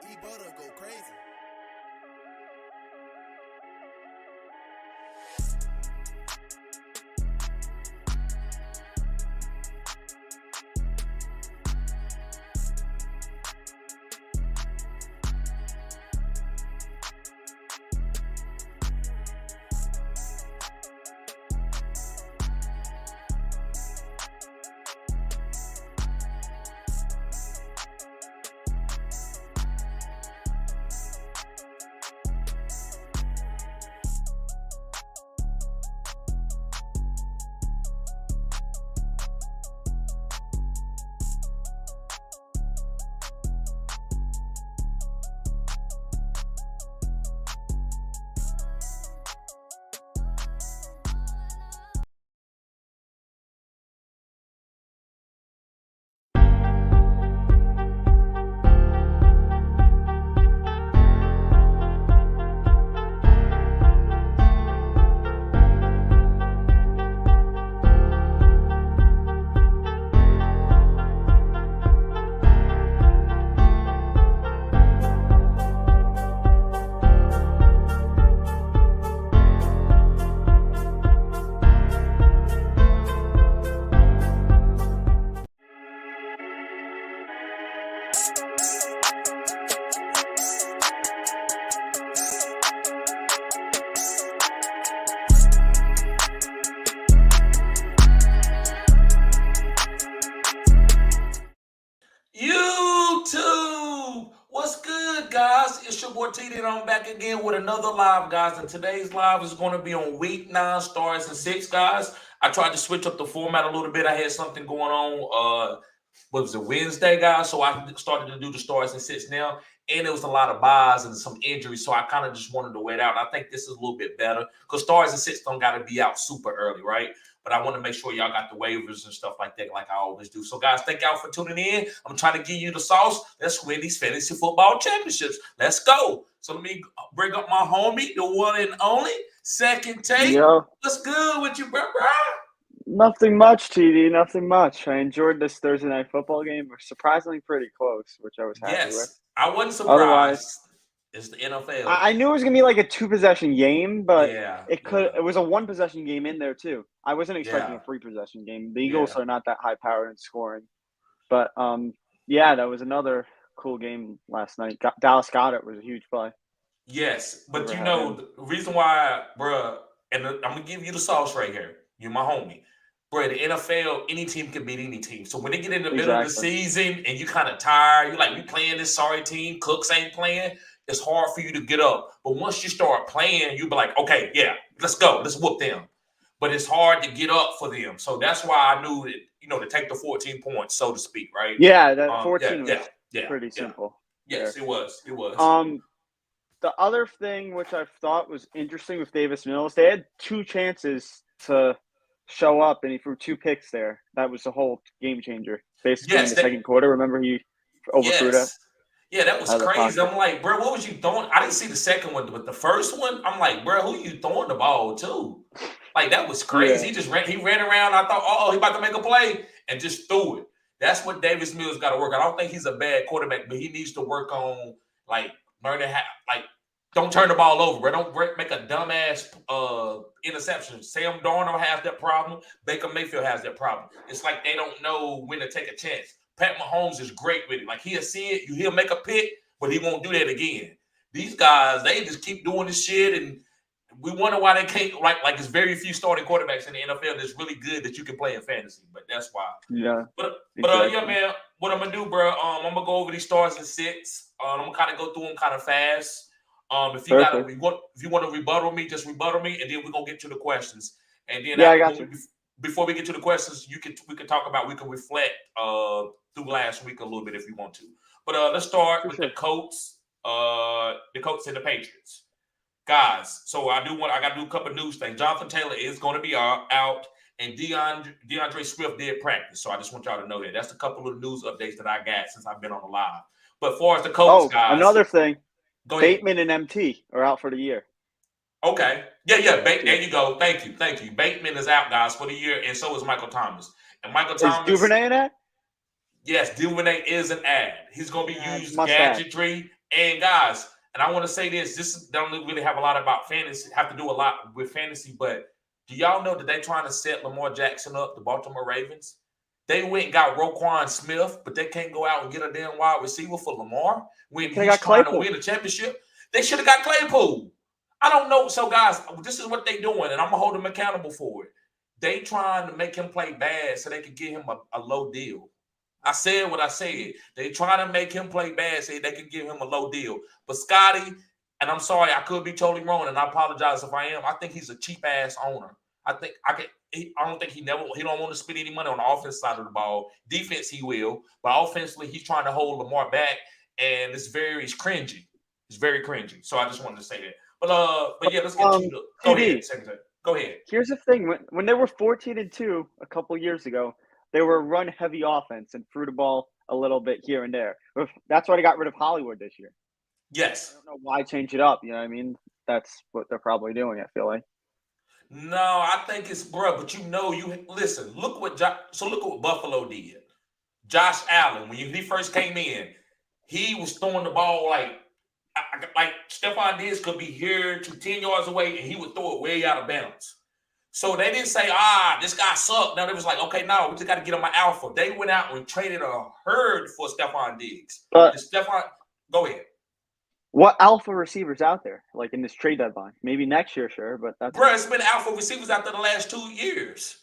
E-Butter go crazy. YouTube, what's good, guys? It's your boy TD, and I'm back again with another live, guys. And today's live is going to be on week 9 starts and sits, guys. I tried to switch up the format a little bit. I had something going on. What was it, Wednesday, guys? So I started to do the starts and sits now, and there was a lot of buys and some injuries, so I kind of just wanted to wait out. And I think this is a little bit better because starts and sits don't got to be out super early, right? But I want to make sure y'all got the waivers and stuff like that, like I always do. So, guys, thank y'all for tuning in. I'm trying to give you the sauce. Let's win these fantasy football championships. Let's go. So let me bring up my homie, the one and only Second Take. Yo. What's good with you, bro? Nothing much, TD. Nothing much. I enjoyed this Thursday night football game. It was surprisingly pretty close, which I was happy with. I wasn't surprised. Otherwise, it's the NFL. I knew it was gonna be like a 2-possession game, but it was a 1-possession game in there too. I wasn't expecting a 3-possession game. The Eagles are not that high powered in scoring, but that was another cool game last night. Dallas Goedert was a huge play. Yes, but you know the reason why, bruh, and I'm gonna give you the sauce right here. You're my homie. Bro, the NFL, any team can beat any team. So when they get in the middle of the season and you kind of tired, you're like, we playing this sorry team, Cooks ain't playing, it's hard for you to get up. But once you start playing, you be like, okay, yeah, let's go. Let's whoop them. But it's hard to get up for them. So that's why I knew that, to take the 14 points, so to speak, right? Yeah, that 14 was pretty simple. Yes, it was. It was. The other thing which I thought was interesting with Davis Mills, they had 2 chances to show up, and he threw 2 picks there. That was the whole game changer, basically, in the second quarter. Remember, he overthrew that? Yeah, that was crazy. I'm like, bro, what was you throwing? I didn't see the second one, but the first one, I'm like, bro, who you throwing the ball to? Like, that was crazy. Yeah. He ran around. I thought, he about to make a play, and just threw it. That's what Davis Mills got to work on. I don't think he's a bad quarterback, but he needs to work on, like, learning how, like, don't turn the ball over, bro. Don't make a dumbass interception. Sam Darnold has that problem. Baker Mayfield has that problem. It's like they don't know when to take a chance. Pat Mahomes is great with it. Like, he'll see it, he'll make a pick, but he won't do that again. These guys, they just keep doing this shit, and we wonder why they can't. Like it's very few starting quarterbacks in the NFL that's really good that you can play in fantasy. But that's why. Yeah. But yeah, man. What I'm gonna do, bro? I'm gonna go over these starts and sits. I'm gonna kind of go through them kind of fast. If you want to rebuttal me, just rebuttal me, and then we're gonna get to the questions. And then I got you. Before we get to the questions, we can talk about, we can reflect through last week a little bit if you want to. But let's start with the Colts and the Patriots. Guys, so I got to do a couple of news things. Jonathan Taylor is going to be out, and DeAndre Swift did practice. So I just want y'all to know that. That's a couple of news updates that I got since I've been on the live. But as far as the Colts, guys. Another thing. Bateman and MT are out for the year. Okay. Yeah. There you go. Thank you. Bateman is out, guys, for the year, and so is Michael Thomas. And Michael Thomas. Is Duvernay an ad? Yes, Duvernay is an ad. He's going to be used gadgetry. And guys, and I want to say this don't really have a lot about fantasy, have to do a lot with fantasy, but do y'all know that they're trying to set Lamar Jackson up, the Baltimore Ravens? They went and got Roquan Smith, but they can't go out and get a damn wide receiver for Lamar when he's trying to win a championship. They should have got Claypool. I don't know. So, guys, this is what they're doing, and I'm going to hold them accountable for it. They trying to make him play bad so they could get him a low deal. I said what I said. They trying to make him play bad so they can give him a low deal. But Scotty, and I'm sorry, I could be totally wrong, and I apologize if I am. I think he's a cheap-ass owner. I don't think he don't want to spend any money on the offense side of the ball. Defense, he will. But offensively, he's trying to hold Lamar back, and it's cringy. It's very cringy. So I just wanted to say that. But yeah, let's get to the – go ahead, Secretary. Go ahead. Here's the thing. When they were 14-2 a couple years ago, they were a run-heavy offense and threw the ball a little bit here and there. That's why they got rid of Hollywood this year. Yes. I don't know why change it up. You know what I mean? That's what they're probably doing, I feel like. No, I think it's, bro, but listen, look what Buffalo did. Josh Allen, when he first came in, he was throwing the ball like Stephon Diggs could be here to 10 yards away, and he would throw it way out of bounds. So they didn't say, this guy sucked. No, they was like, okay, no, we just got to get him an alpha. They went out and traded a herd for Stephon Diggs. Go ahead. What alpha receivers out there, like in this trade deadline? Maybe next year, sure, but that's... Bro, it's been alpha receivers out there the last 2 years.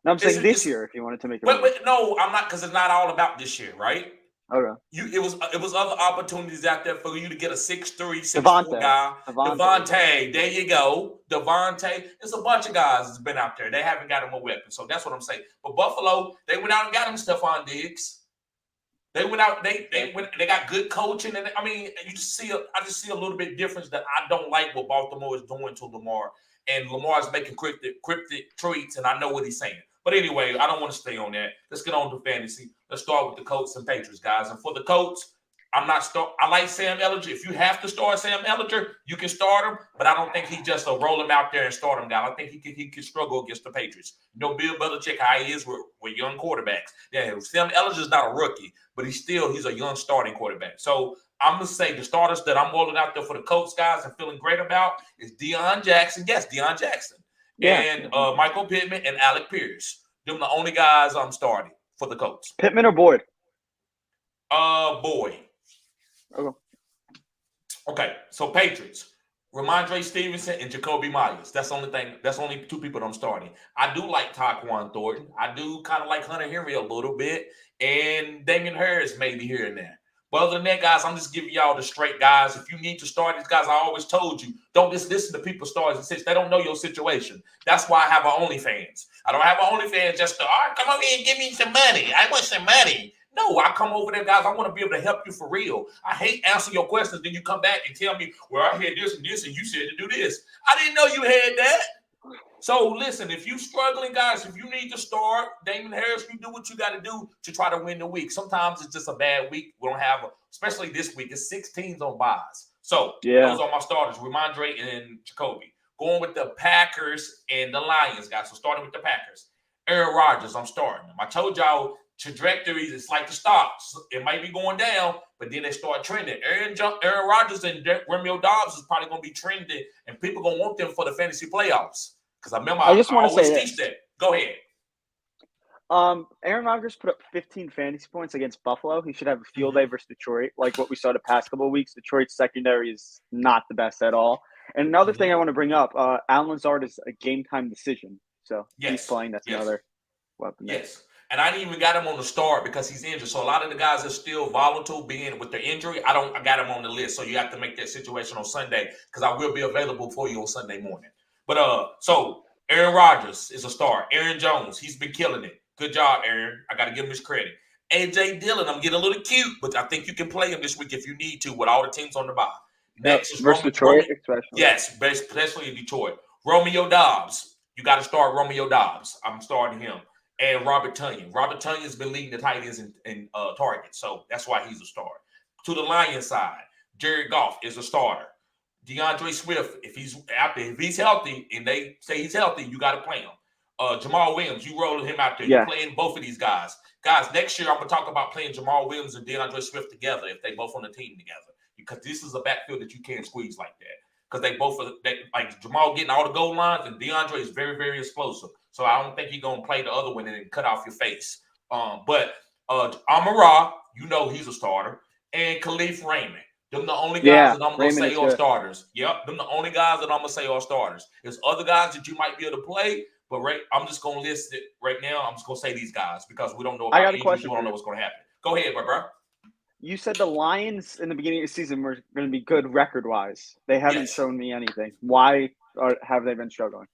No, I'm saying this year, if you wanted to make it. Wait, no, I'm not, because it's not all about this year, right? Okay. It was other opportunities out there for you to get a 6'3", 6'4" guy. Devontae, there you go. Devontae. There's a bunch of guys that's been out there. They haven't got him a weapon. So that's what I'm saying. But Buffalo, they went out and got him Stephon Diggs. They went out, they got good coaching. And I mean, I just see a little bit difference that I don't like what Baltimore is doing to Lamar. And Lamar is making cryptic tweets, and I know what he's saying. But anyway, I don't want to stay on that. Let's get on to fantasy. Let's start with the Colts and Patriots, guys. And for the Colts, I like Sam Ellinger. If you have to start Sam Ellinger, you can start him. But I don't think he just roll him out there and start him down. I think he can struggle against the Patriots. You know, Bill Belichick, how he is with young quarterbacks. Yeah, Sam Ellinger is not a rookie, but he's a young starting quarterback. So I'm going to say the starters that I'm rolling out there for the Colts, guys, and feeling great about is Deion Jackson. Yes, Deion Jackson. Yeah. And Michael Pittman and Alec Pierce. Them the only guys I'm starting for the Colts. Pittman or Boyd? Boyd. Okay. So Patriots. Ramondre Stevenson and Jacoby Myers. That's the only thing. That's the only 2 people that I'm starting. I do like Tyquan Thornton. I do kind of like Hunter Henry a little bit. And Damian Harris maybe here and there. But other than that, guys, I'm just giving y'all the straight guys. If you need to start these guys, I always told you, don't just listen to people stars and sits. They don't know your situation. That's why I have an OnlyFans. I don't have an OnlyFans just to, all right, come over here and give me some money. I want some money. No, I come over there, guys. I want to be able to help you for real. I hate answering your questions. Then you come back and tell me, well, I had this, and you said to do this. I didn't know you had that. So listen, if you're struggling, guys, if you need to start, Damon Harris, you do what you got to do to try to win the week. Sometimes it's just a bad week. We don't have, especially this week, it's 6 teams on buys. So those are my starters, Ramondre and Jacoby. Going with the Packers and the Lions, guys. So starting with the Packers. Aaron Rodgers, I'm starting him. I told y'all trajectories, it's like the stocks. It might be going down, but then they start trending. Aaron Rodgers and Romeo Dobbs is probably going to be trending, and people going to want them for the fantasy playoffs. Because I remember I always teach that. Go ahead. Aaron Rodgers put up 15 fantasy points against Buffalo. He should have a field day versus Detroit, like what we saw the past couple of weeks. Detroit's secondary is not the best at all. And another thing I want to bring up, Alan Lazard is a game-time decision. So he's playing. That's another weapon. Yes. And I didn't even got him on the start because he's injured. So a lot of the guys are still volatile being with their injury. I got him on the list. So you have to make that situation on Sunday because I will be available for you on Sunday morning. But so Aaron Rodgers is a star. Aaron Jones, he's been killing it. Good job, Aaron. I got to give him his credit. AJ Dillon, I'm getting a little cute, but I think you can play him this week if you need to with all the teams on the bye. Next is Detroit, especially. Yes, especially in Detroit. Romeo Dobbs. You got to start Romeo Dobbs. I'm starting him. And Robert Tonyan. Robert Tonyan's been leading the tight ends in targets, so that's why he's a star. To the Lions side, Jared Goff is a starter. DeAndre Swift, if he's out there, if he's healthy, and they say he's healthy, you got to play him. Jamal Williams, you rolling him out there. You're playing both of these guys. Guys, next year I'm going to talk about playing Jamal Williams and DeAndre Swift together if they both on the team together. Because this is a backfield that you can't squeeze like that. Because they both are, like Jamal getting all the goal lines, and DeAndre is very, very explosive. So I don't think he's going to play the other one and then cut off your face. But Amon-Ra, you know he's a starter. And Khalif Raymond. Them the only guys that I'm going to say are starters. Yep, them the only guys that I'm going to say are starters. There's other guys that you might be able to play, but I'm just going to list it right now. I'm just going to say these guys because we don't know about injuries. We don't know what's going to happen. Go ahead, bro. You said the Lions in the beginning of the season were going to be good record-wise. They haven't shown me anything. Why have they been struggling?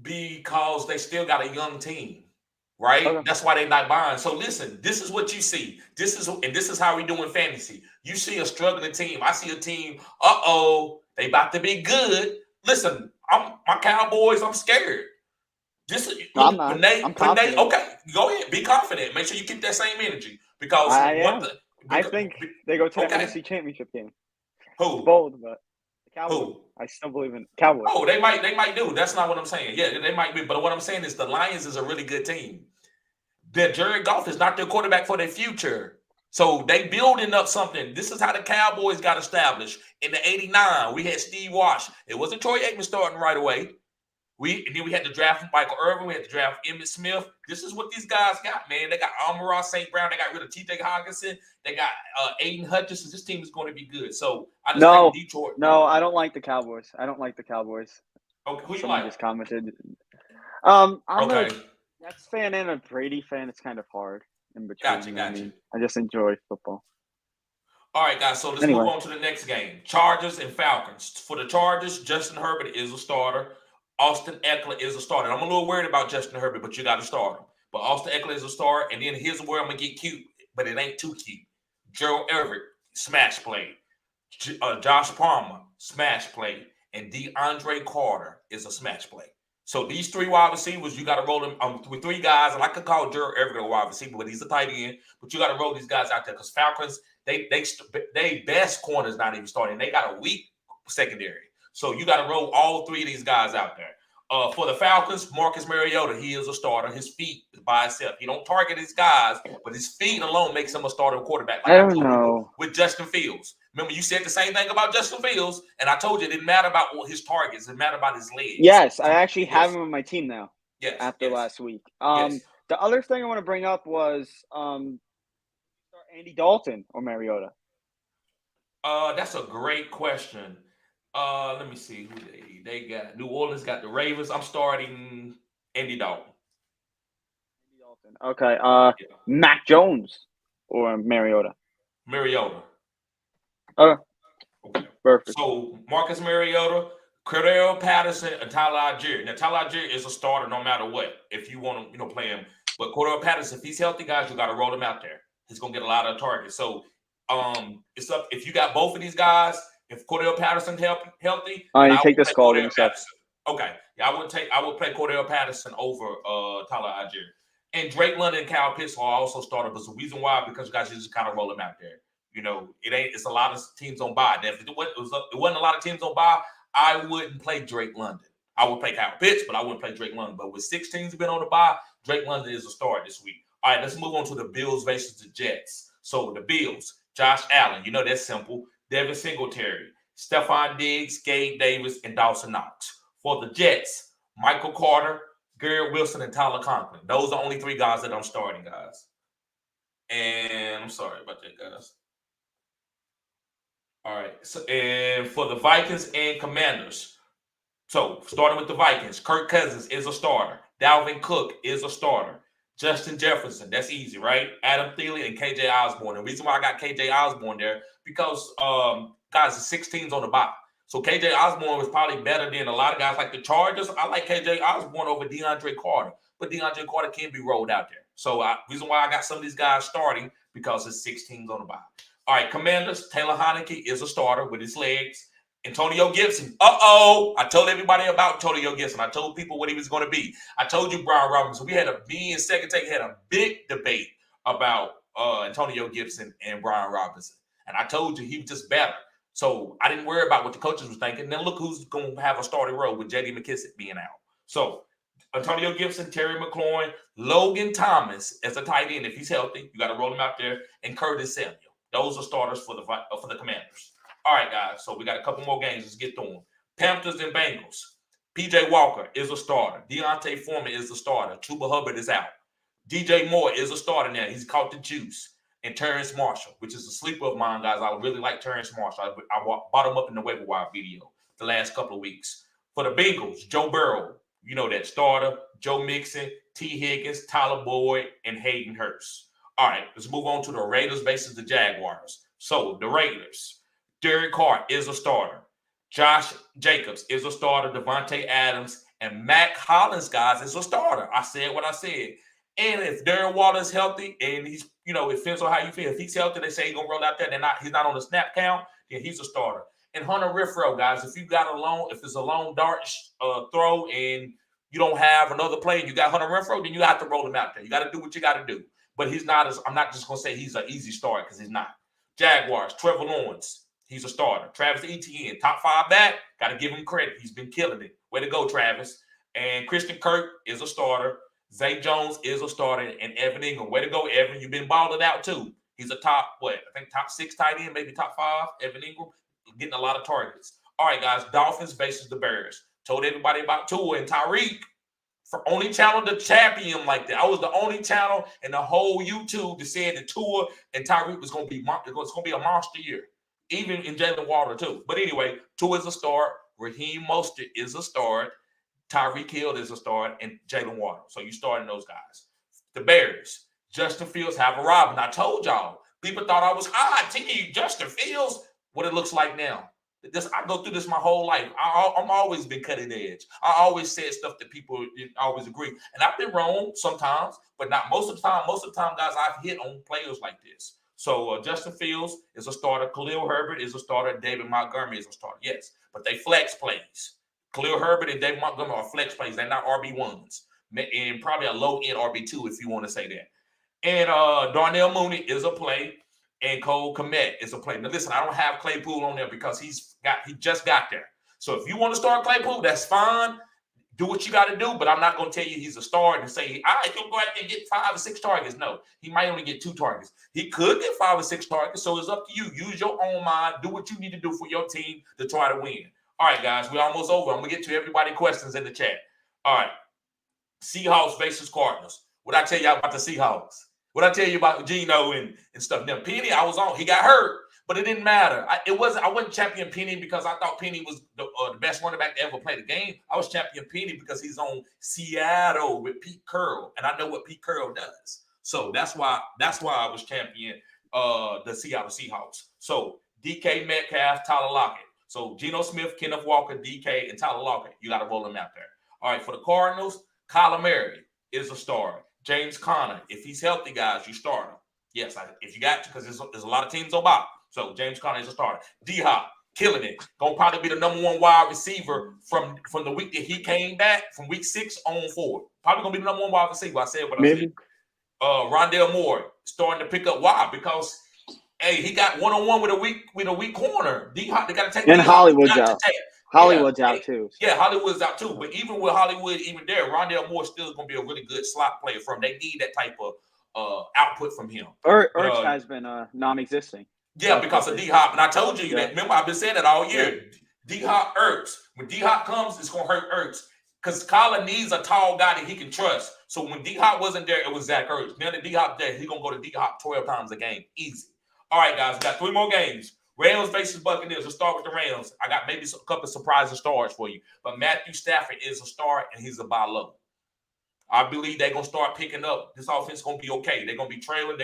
Because they still got a young team, right? Okay. That's why they're not buying. So listen, this is what you see. This is how we do in fantasy. You see a struggling team. I see a team, they about to be good. Listen, my Cowboys, I'm scared. I'm not. I'm confident. Okay, go ahead. Be confident. Make sure you keep that same energy. Because I think they go to the NFC Championship game. Who? Bold, but the Cowboys. Who? I still believe in Cowboys. Oh, they might do. That's not what I'm saying. Yeah, they might be. But what I'm saying is the Lions is a really good team. That Jared Goff is not their quarterback for their future. So they building up something. This is how the Cowboys got established. In the 89, we had Steve Wash. It wasn't Troy Aikman starting right away. And then we had to draft Michael Irvin. We had to draft Emmitt Smith. This is what these guys got, man. They got Amon-Ra St. Brown. They got rid of T.J. Hockenson. They got Aiden Hutchinson. This team is going to be good. So I just think Detroit. No, I don't like the Cowboys. Okay, who you Someone like? Just commented. I'm a Nets fan and a Brady fan. It's kind of hard in between. Gotcha. I just enjoy football. All right, guys. So let's move on to the next game. Chargers and Falcons. For the Chargers, Justin Herbert is a starter. Austin Eckler is a starter. I'm a little worried about Justin Herbert, but you got to start him. But Austin Eckler is a starter. And then here's where I'm going to get cute, but it ain't too cute. Gerald Everett, smash play. Josh Palmer, smash play. And DeAndre Carter is a smash play. So these three wide receivers, you got to roll them with three guys. And I could call Gerald Everett a wide receiver, but he's a tight end. But you got to roll these guys out there because Falcons, they best corners not even starting. They got a weak secondary. So you got to roll all three of these guys out there. For the Falcons, Marcus Mariota, he is a starter. His feet by himself. He don't target his guys, but his feet alone makes him a starting quarterback. Like I don't know. With Justin Fields. Remember, you said the same thing about Justin Fields, and I told you it didn't matter about his targets. It mattered about his legs. Yes, I actually have him on my team now. Yes. After last week. The other thing I want to bring up was Andy Dalton or Mariota. That's a great question. Let me see who they got. New Orleans got the Ravens. I'm starting Andy Dalton. Okay. Mac Jones or Mariota. Mariota. Okay. Perfect. So Marcus Mariota, Cordell Patterson, and Tyler Algier. Now Tyler Algier is a starter no matter what. If you want to, play him. But Cordell Patterson, if he's healthy, guys, you got to roll him out there. He's gonna get a lot of targets. So it's up if you got both of these guys. If Cordell Patterson's healthy, then You I take would the play Scalding Cordell stuff. Patterson. Okay, yeah, I would play Cordell Patterson over Tyler Algier. And Drake London and Kyle Pitts are also started. But the reason why, because you guys just kind of roll them out there. It's a lot of teams on bye. If it wasn't a lot of teams on bye, I wouldn't play Drake London. I would play Kyle Pitts, but I wouldn't play Drake London. But with 6 teams been on the bye, Drake London is a start this week. All right, let's move on to the Bills versus the Jets. So the Bills, Josh Allen, that's simple. Devin Singletary, Stephon Diggs, Gabe Davis, and Dawson Knox. For the Jets, Michael Carter, Garrett Wilson, and Tyler Conklin. Those are the only 3 guys that I'm starting, guys. And I'm sorry about that, guys. All right. So, and for the Vikings and Commanders, so starting with the Vikings, Kirk Cousins is a starter. Dalvin Cook is a starter. Justin Jefferson, that's easy, right? Adam Thielen and KJ Osborne. The reason why I got KJ Osborne there, because guys, the 6 teams on the bye. So KJ Osborne was probably better than a lot of guys like the Chargers. I like KJ Osborne over DeAndre Carter, but DeAndre Carter can be rolled out there. So reason why I got some of these guys starting, because it's 6 teams on the bye. All right, Commanders, Taylor Heineke is a starter with his legs. Antonio Gibson. I told everybody about Antonio Gibson. I told people what he was going to be. I told you Brian Robinson. Me and Second Take had a big debate about Antonio Gibson and Brian Robinson. And I told you he was just better. So I didn't worry about what the coaches was thinking. Then look who's going to have a starting role with J.D. McKissic being out. So Antonio Gibson, Terry McLaurin, Logan Thomas as a tight end. If he's healthy, you got to roll him out there. And Curtis Samuel. Those are starters for the Commanders. All right, guys. So we got a couple more games. Let's get through them. Panthers and Bengals. P.J. Walker is a starter. Deontay Foreman is a starter. Chuba Hubbard is out. DJ Moore is a starter now. He's caught the juice. And Terrence Marshall, which is a sleeper of mine, guys. I really like Terrence Marshall. I bought him up in the waiver wire video the last couple of weeks. For the Bengals, Joe Burrow, that starter. Joe Mixon, T. Higgins, Tyler Boyd, and Hayden Hurst. All right, let's move on to the Raiders versus the Jaguars. So the Raiders, Derek Carr is a starter. Josh Jacobs is a starter. Devontae Adams and Mac Hollins, guys, is a starter. I said what I said. And if Darren Waller is healthy and he's, it depends on how you feel. If he's healthy, they say he's going to roll out there. He's not on the snap count, then he's a starter. And Hunter Renfrow, guys, if it's a long dart throw and you don't have another play and you got Hunter Renfrow, then you have to roll him out there. You got to do what you got to do. But I'm not just going to say he's an easy start because he's not. Jaguars, Trevor Lawrence, he's a starter. Travis Etienne, top 5 back, got to give him credit. He's been killing it. Way to go, Travis. And Christian Kirk is a starter. Zay Jones is a starter. And Evan Ingram, way to go, Evan. You've been balling out too. He's a top 6 tight end, maybe top 5. Evan Ingram, getting a lot of targets. All right, guys, Dolphins versus the Bears. Told everybody about Tua and Tyreek. For only channel to champion like that. I was the only channel in the whole YouTube that said that Tua and Tyreek was going to be a monster year, even in Jalen Water too. But anyway, Tua is a start. Raheem Mostert is a start. Tyreek Hill is a start, and Jalen Water. So you starting those guys. The Bears, Justin Fields, have a Robin. I told y'all. People thought I was Justin Fields. What it looks like now. I go through this my whole life. I'm always been cutting edge. I always said stuff that people didn't always agree. And I've been wrong sometimes, but not most of the time. Most of the time, guys, I've hit on players like this. So Justin Fields is a starter. Khalil Herbert is a starter. David Montgomery is a starter. Yes, but they flex plays. Khalil Herbert and David Montgomery are flex plays. They're not RB1s. And probably a low-end RB2 if you want to say that. And Darnell Mooney is a play. And Cole Kmet is a play. Now, listen, I don't have Claypool on there because he just got there. So if you want to start Claypool, that's fine. Do what you got to do, but I'm not going to tell you he's a star and say, all right, he'll go out there and get 5 or 6 targets. No, he might only get 2 targets. He could get 5 or 6 targets, so it's up to you. Use your own mind. Do what you need to do for your team to try to win. All right, guys, we're almost over. I'm going to get to everybody's questions in the chat. All right, Seahawks versus Cardinals. What I tell y'all about the Seahawks? What I tell you about Geno and stuff? Now, Penny, I was on. He got hurt, but it didn't matter. I wasn't champion Penny because I thought Penny was the best running back to ever play the game. I was champion Penny because he's on Seattle with Pete Carroll, and I know what Pete Carroll does. So that's why I was champion the Seattle Seahawks. So DK Metcalf, Tyler Lockett. So Geno Smith, Kenneth Walker, DK, and Tyler Lockett. You got to roll them out there. All right, for the Cardinals, Kyler Murray is a starter. James Conner, if he's healthy, guys, you start him. Yes, if you got to, because there's a lot of teams on bye. So James Conner is a starter. D-Hop, killing it. Gonna probably be the number one wide receiver from the week that he came back, from week 6 on forward. Probably gonna be the number one wide receiver. I said what I said. Rondale Moore starting to pick up. Why? Because he got one-on-one with a weak corner. D-Hop, they got to take. And Hollywood's out. Hollywood's out too. Yeah, Hollywood's out too. But even with Hollywood, even there, Rondale Moore still is going to be a really good slot player for him. They need that type of output from him. Ertz has been non-existing. Yeah, because of D-Hop. And I told you that. Remember, I've been saying that all year. D-Hop, Ertz. When D-Hop comes, it's going to hurt Ertz. Because Kyler needs a tall guy that he can trust. So when D-Hop wasn't there, it was Zach Ertz. Now that D-Hop there, he's going to go to D-Hop 12 times a game. Easy. All right, guys. We got 3 more games. Rams versus Buccaneers. Let's start with the Rams. I got maybe a couple of surprising stars for you. But Matthew Stafford is a star, and he's a buy low. I believe they're going to start picking up. This offense is going to be okay. They're going to be trailing.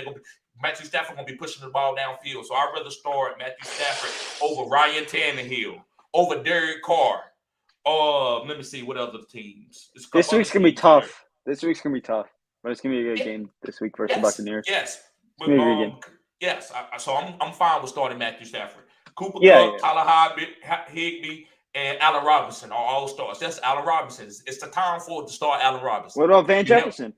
Matthew Stafford going to be pushing the ball downfield. So I'd rather start Matthew Stafford over Ryan Tannehill, over Derek Carr. Let me see what other teams. This week's going to be tough. But it's going to be a good game this week versus the Buccaneers. Yes. It's going to be a good game. Yes, so I'm fine with starting Matthew Stafford. Cooper Kupp, Tyler Higbee, and Allen Robinson are all stars. That's Allen Robinson. It's the time for to start Allen Robinson. What about Van Jefferson?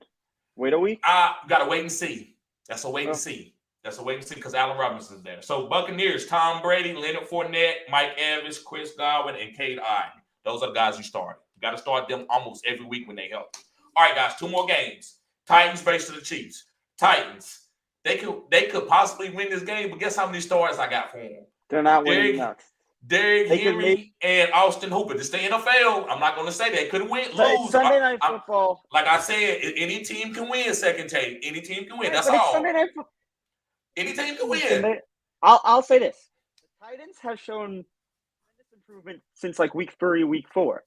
Wait a week? Got to wait and see. That's a wait and see. Because Allen Robinson's there. So Buccaneers, Tom Brady, Leonard Fournette, Mike Evans, Chris Godwin, and Cade Otton. Those are the guys you start. You got to start them almost every week when they help. All right, guys, 2 more games. Titans versus the Chiefs. Titans. They could possibly win this game, but guess how many stars I got for them? They're not winning enough. Derrick Henry and Austin Hooper. This the NFL. I'm not going to say they couldn't lose. Sunday Night Football. Like I said, any team can win. Second take, any team can win. That's all. Sunday Night Football. Any team can win. I'll say this: the Titans have shown tremendous improvement since like week 3, week 4,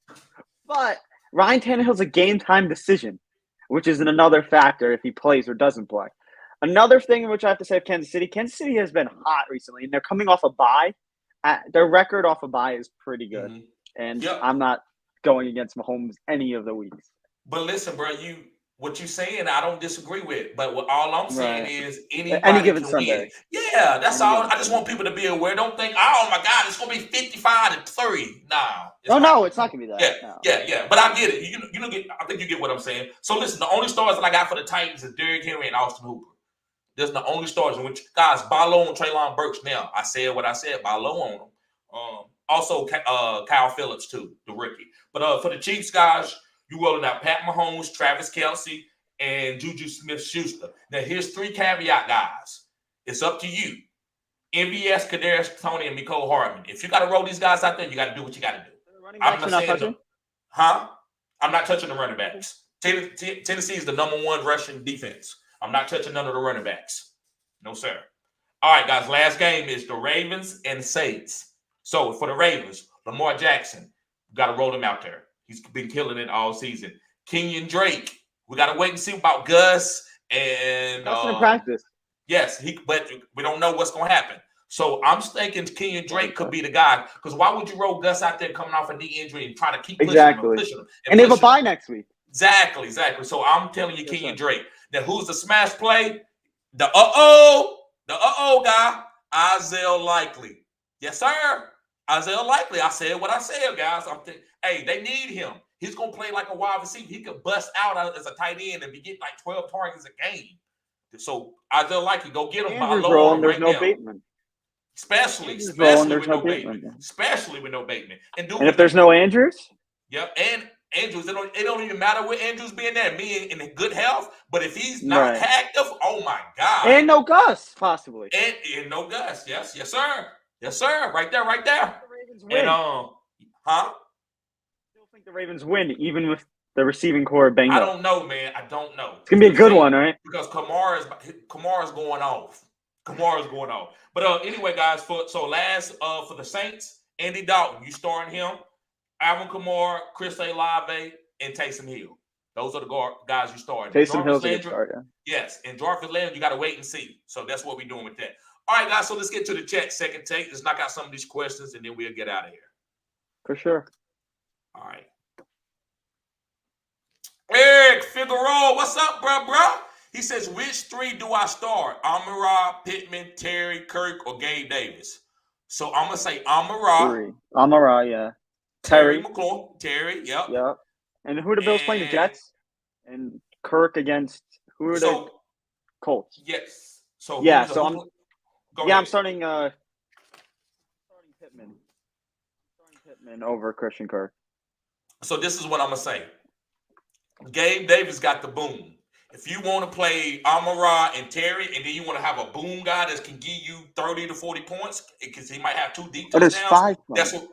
but Ryan Tannehill's a game time decision, which is another factor if he plays or doesn't play. Another thing which I have to say of Kansas City has been hot recently, and they're coming off a bye. Their record off a bye is pretty good, and I'm not going against Mahomes any of the weeks. But listen, bro, what you're saying, I don't disagree with. But all I'm saying is any given Sunday. Win. Yeah, that's all. I just want people to be aware. Don't think, oh my God, it's gonna be 55-3. No, it's not gonna be that. Yeah. But I get it. I think you get what I'm saying. So listen, the only stars that I got for the Titans is Derrick Henry and Austin Hooper. There's the only stars in which guys buy low on Treylon Burks now. I said what I said, buy low on them. Also, Kyle Phillips too, the rookie. But for the Chiefs, guys, you rolling out Pat Mahomes, Travis Kelce, and Juju Smith-Schuster. Now, here's 3 caveat, guys. It's up to you. MVS, Kadarius Toney, and Mecole Hardman. If you got to roll these guys out there, you got to do what you got to do. I'm not touching the running backs. Tennessee is the number 1 rushing defense. I'm not touching none of the running backs. No, sir. All right, guys, last game is the Ravens and Saints. So for the Ravens, Lamar Jackson, we got to roll him out there. He's been killing it all season. Kenyon Drake, we got to wait and see about Gus and in practice. Yes, but we don't know what's going to happen. So I'm thinking Kenyon Drake could be the guy, because why would you roll Gus out there coming off a knee injury and try to keep pushing him? And they have a bye next week. Exactly. So I'm telling you, Kenyon Drake. Now, who's the smash play? The guy, Isaiah Likely. Yes, sir. Isaiah Likely. I said what I said, guys. Hey, they need him. He's going to play like a wide receiver. He could bust out as a tight end and be getting like 12 targets a game. So Isaiah Likely, go get him. There's no Bateman. Especially with no Bateman. And if there's no Andrews? Yep, and Andrews, it don't even matter with Andrews being there, me in good health. But if he's not active, oh my God. And no Gus, possibly. And no Gus. Yes, sir. Right there. The Ravens win. I still think the Ravens win, even with the receiving core banged up. I don't know, man. I don't know. It's gonna be a good one, right? Because Kamara's going off. But anyway, guys, for the Saints, Andy Dalton, you starting him. Alvin Kamara, Chris Olave, and Taysom Hill. Those are the guys you start. Taysom Jarvis Hill's a good Landry, start, yeah. yes, and Jarvis Landry, you got to wait and see. So that's what we're doing with that. All right, guys. So let's get to the chat. Second take. Let's knock out some of these questions, and then we'll get out of here. For sure. All right. Eric Figueroa, what's up, bro? He says, which three do I start? Amon-Ra, Pittman, Terry, Kirk, or Gabe Davis? So I'm gonna say Amon-Ra. Three. Amon-Ra, yeah. Terry McLaurin. Terry, yep. Yep. And who are the Bills playing? The Jets? And Kirk against who are the Colts? Yes. So yeah, so I'm starting Pittman. Starting Pittman over Christian Kirk. So this is what I'm gonna say. Gabe Davis got the boom. If you want to play Amon-Ra and Terry, and then you want to have a boom guy that can give you 30 to 40 points, because he might have 2 deep touchdowns,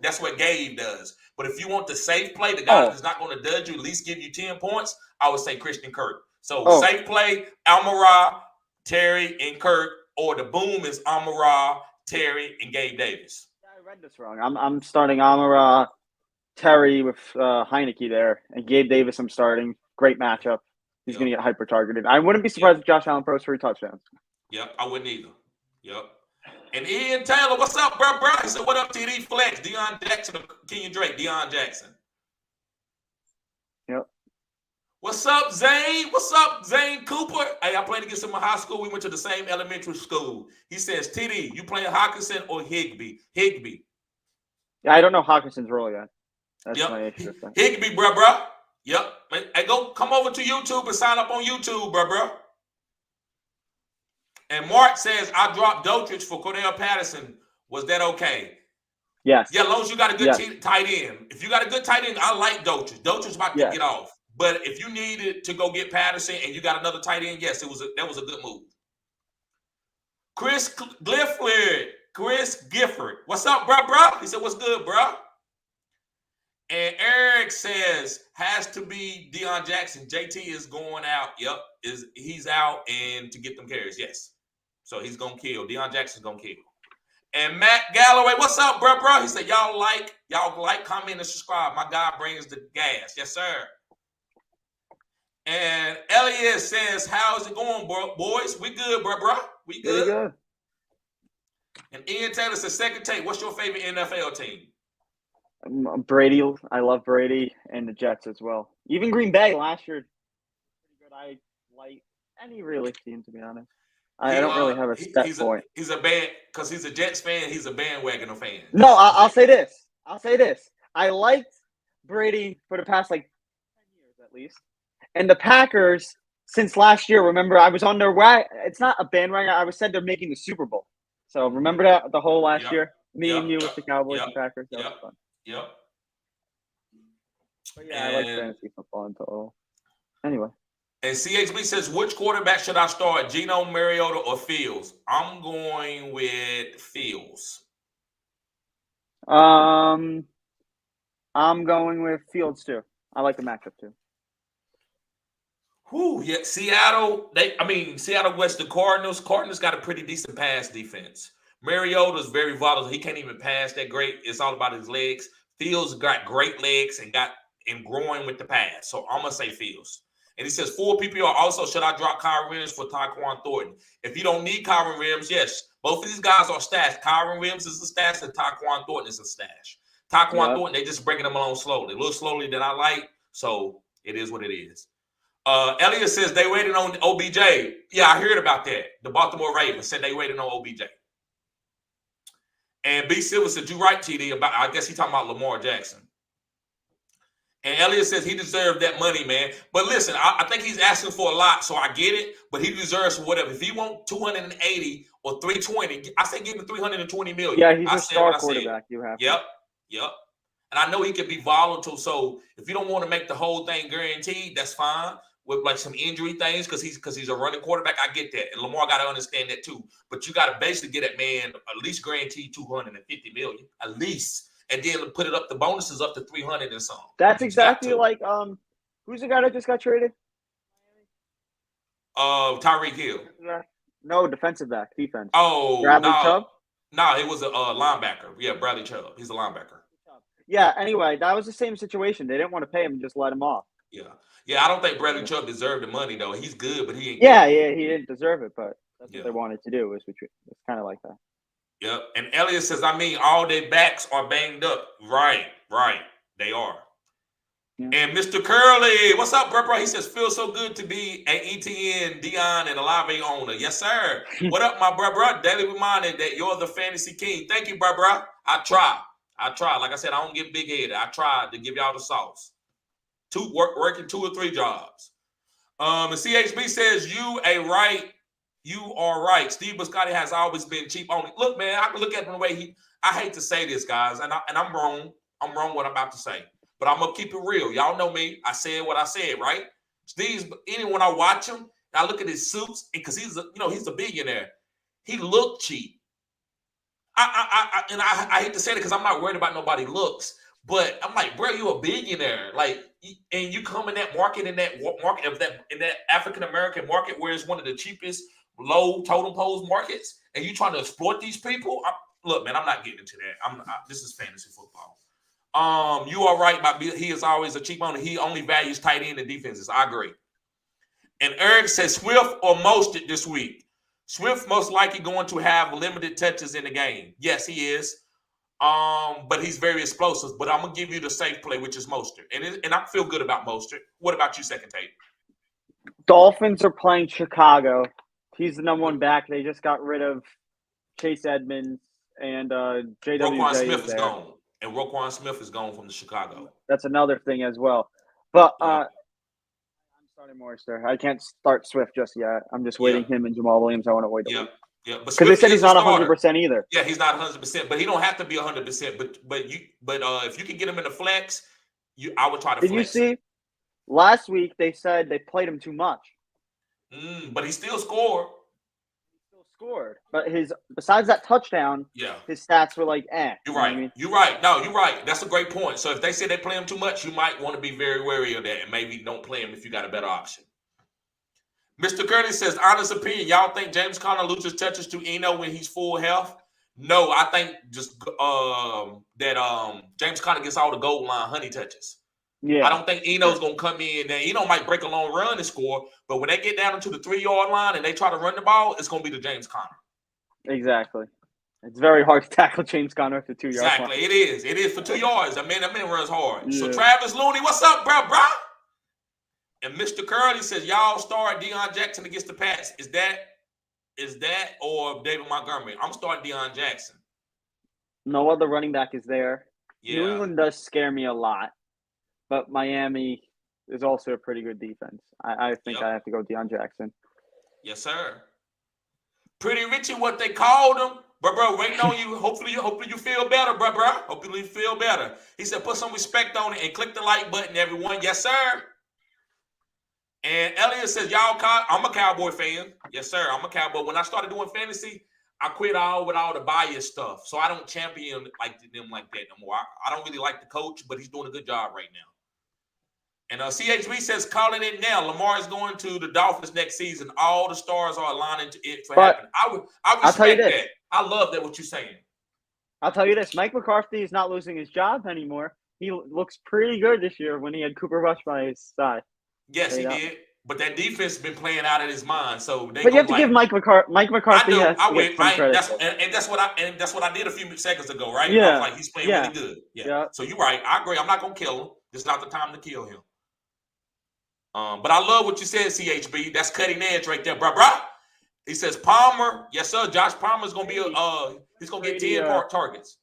that's what Gabe does. But if you want the safe play, the guy that's not going to dud you, at least give you 10 points, I would say Christian Kirk. So safe play, Amon-Ra, Terry, and Kirk, or the boom is Amon-Ra, Terry, and Gabe Davis. I read this wrong. I'm starting Amon-Ra, Terry with Heineke there, and Gabe Davis I'm starting. Great matchup. He's going to get hyper targeted. I wouldn't be surprised if Josh Allen throws 3 touchdowns. Yep, I wouldn't either. Yep. And Ian Taylor, what's up, bro? He said, what up, TD Flex? Deion Jackson or Kenyon Drake? Deion Jackson. Yep. What's up, Zane? What's up, Zane Cooper? Hey, I played against him in high school. We went to the same elementary school. He says, TD, you playing Hawkinson or Higbee? Higbee. Yeah, I don't know Hawkinson's role yet. That's my issue. Higbee, bro. Yep. Hey, come over to YouTube and sign up on YouTube, bro. And Mark says, I dropped Dotrich for Cordell Patterson. Was that okay? Yes. Yeah, as long as you got a good tight end. If you got a good tight end, I like Dotrich. Dotrich's about to get off. But if you needed to go get Patterson and you got another tight end, yes, that was a good move. Chris Gifford. What's up, bro? He said, what's good, bro? And Eric says, has to be Deion Jackson. JT is going out. Yep, he's out and to get them carries. Yes. So he's going to kill. Deion Jackson's going to kill. And Matt Galloway, what's up, bro? He said, y'all like, comment, and subscribe. My guy brings the gas. Yes, sir. And Elliot says, how's it going, boys? We good, bro? We good. Good. And Ian Taylor says, second take, what's your favorite NFL team? Brady. I love Brady and the Jets as well. Even Green Bay last year, pretty good. I like any really team, to be honest. I don't really have a set point. He's a band because he's a Jets fan. He's a bandwagon fan. No, I'll say this. I liked Brady for the past 10 years at least, and the Packers since last year. Remember, I was on their wagon. It's not a bandwagon. I was said they're making the Super Bowl. So remember that the whole last year, me and you with the Cowboys and Packers. That was fun. Yep. But yeah, I like fantasy football in total. Anyway. And CHB says, which quarterback should I start, Geno, Mariota, or Fields? I'm going with Fields. I'm going with Fields too. I like the matchup too. Yeah, Seattle West, the Cardinals. Cardinals got a pretty decent pass defense. Mariota's very volatile. He can't even pass that great. It's all about his legs. Fields got great legs and growing with the pass. So I'm gonna say Fields. And he says, 4 PPR. Also, should I drop Kyron Williams for Tyquan Thornton? If you don't need Kyron Williams, yes. Both of these guys are stashed. Kyron Williams is a stash, and Tyquan Thornton is a stash. Tyquan Thornton, they just bringing them along slowly. A little slowly than I like. So it is what it is. Elliot says they waited on OBJ. Yeah, I heard about that. The Baltimore Ravens said they waited on OBJ. And B. Silver said, you right, TD, about, I guess he's talking about Lamar Jackson. And Elliot says he deserved that money, man. But listen, I think he's asking for a lot, so I get it. But he deserves whatever. If he want 280 or 320, I say give him 320 million. Yeah, he's a star quarterback. You have. Yep. And I know he could be volatile. So if you don't want to make the whole thing guaranteed, that's fine. With some injury things, because he's a running quarterback, I get that. And Lamar got to understand that too. But you got to basically get that man at least guaranteed 250 million, at least. And then put it up, the bonuses up to 300 and something. That's exactly like who's the guy that just got traded? Tyreek Hill. No, defensive back, defense. Oh, Bradley Chubb? No, it was a linebacker. Yeah, Bradley Chubb. He's a linebacker. Yeah, anyway, that was the same situation. They didn't want to pay him and just let him off. Yeah. I don't think Bradley Chubb deserved the money though. He's good, but he ain't. Yeah, he didn't deserve it, but that's what Yeah. they wanted to do. It's kind of like that. Yep. And Elliot says, I mean, all their backs are banged up. Right. They are. Yeah. And Mr. Curly, what's up, bro? He says, feels so good to be an ETN, Dion, and Olave owner. Yes, sir. What up, my bro? Daily reminder that you're the fantasy king. Thank you, bro. I try. Like I said, I don't get big-headed. I try to give y'all the sauce. Working 2 or 3 jobs. And CHB says, you are right. Steve Biscotti has always been cheap only. Look, man, I can look at him the way I hate to say this, guys, and I'm wrong. I'm wrong what I'm about to say. But I'm gonna keep it real. Y'all know me. I said what I said, right? When I watch him, I look at his suits, because he's a billionaire. He looked cheap. I hate to say it because I'm not worried about nobody looks, but I'm like, bro, you a billionaire, like, and you come in that market, in that African American market where it's one of the cheapest low totem poles markets, and you trying to exploit these people. Look, man, I'm not getting into that. This is fantasy football. You are right about he is always a cheap owner. He only values tight end and defenses. I agree. And Eric says Swift or Mostert this week. Swift most likely going to have limited touches in the game. Yes, he is. But he's very explosive. But I'm gonna give you the safe play, which is Mostert, and I feel good about Mostert. What about you, Second Tape? Dolphins are playing Chicago. He's the number 1 back. They just got rid of Chase Edmonds, and JWJ Roquan Smith is there. gone. And Roquan Smith is gone from the Chicago. That's another thing as well. But I'm starting Mostert. I can't start Swift just yet. I'm just waiting him and Jamal Williams. I want to wait a week. Yeah, because they said he's not 100% either. Yeah, he's not 100%, but he don't have to be 100%. But if you can get him in the flex, I would try to. Did flex you see? Last week they said they played him too much. But he still scored. But besides that touchdown, his stats were like, You're right. You're right. No, you're right. That's a great point. So if they say they play him too much, you might want to be very wary of that and maybe don't play him if you got a better option. Mr. Curtis says, honest opinion, y'all think James Conner loses touches to Eno when he's full health? No, I think just that James Conner gets all the goal line honey touches. Yeah. I don't think Eno's going to come in. Now, Eno might break a long run and score, but when they get down to the 3-yard line and they try to run the ball, it's going to be the James Conner. Exactly. It's very hard to tackle James Conner for 2 yards. Exactly. It is. It is for 2 yards. That man runs hard. Yeah. So, Travis Looney, what's up, bro? And Mr. Curly says, y'all start Deion Jackson against the Pats. Is that or David Montgomery? I'm starting Deion Jackson. No other running back is there. Yeah. New England does scare me a lot, but Miami is also a pretty good defense. I think I have to go Deion Jackson. Yes, sir. Pretty Richie, what they called him. Bro, waiting on you. Hopefully you feel better, bro. Hopefully you feel better. He said, put some respect on it and click the like button, everyone. Yes, sir. And Elliot says, I'm a Cowboy fan. Yes, sir. I'm a Cowboy. When I started doing fantasy, I quit with all the bias stuff. So I don't champion them like that no more. I don't really like the coach, but he's doing a good job right now. And CHB says, calling it now. Lamar is going to the Dolphins next season. All the stars are aligning to it for happening. I respect that. I love that what you're saying. I'll tell you this. Mike McCarthy is not losing his job anymore. He looks pretty good this year when he had Cooper Rush by his side. Yes, he did. But that defense has been playing out of his mind. So but you have to give Mike McCarthy. That's what I did a few seconds ago, right? Yeah. I was like, he's playing really good. Yeah. So you're right. I agree. I'm not gonna kill him. It's not the time to kill him. But I love what you said, CHB. That's cutting edge right there, bro. He says Palmer. Yes, sir. Josh Palmer is gonna be he's gonna get 10 targets.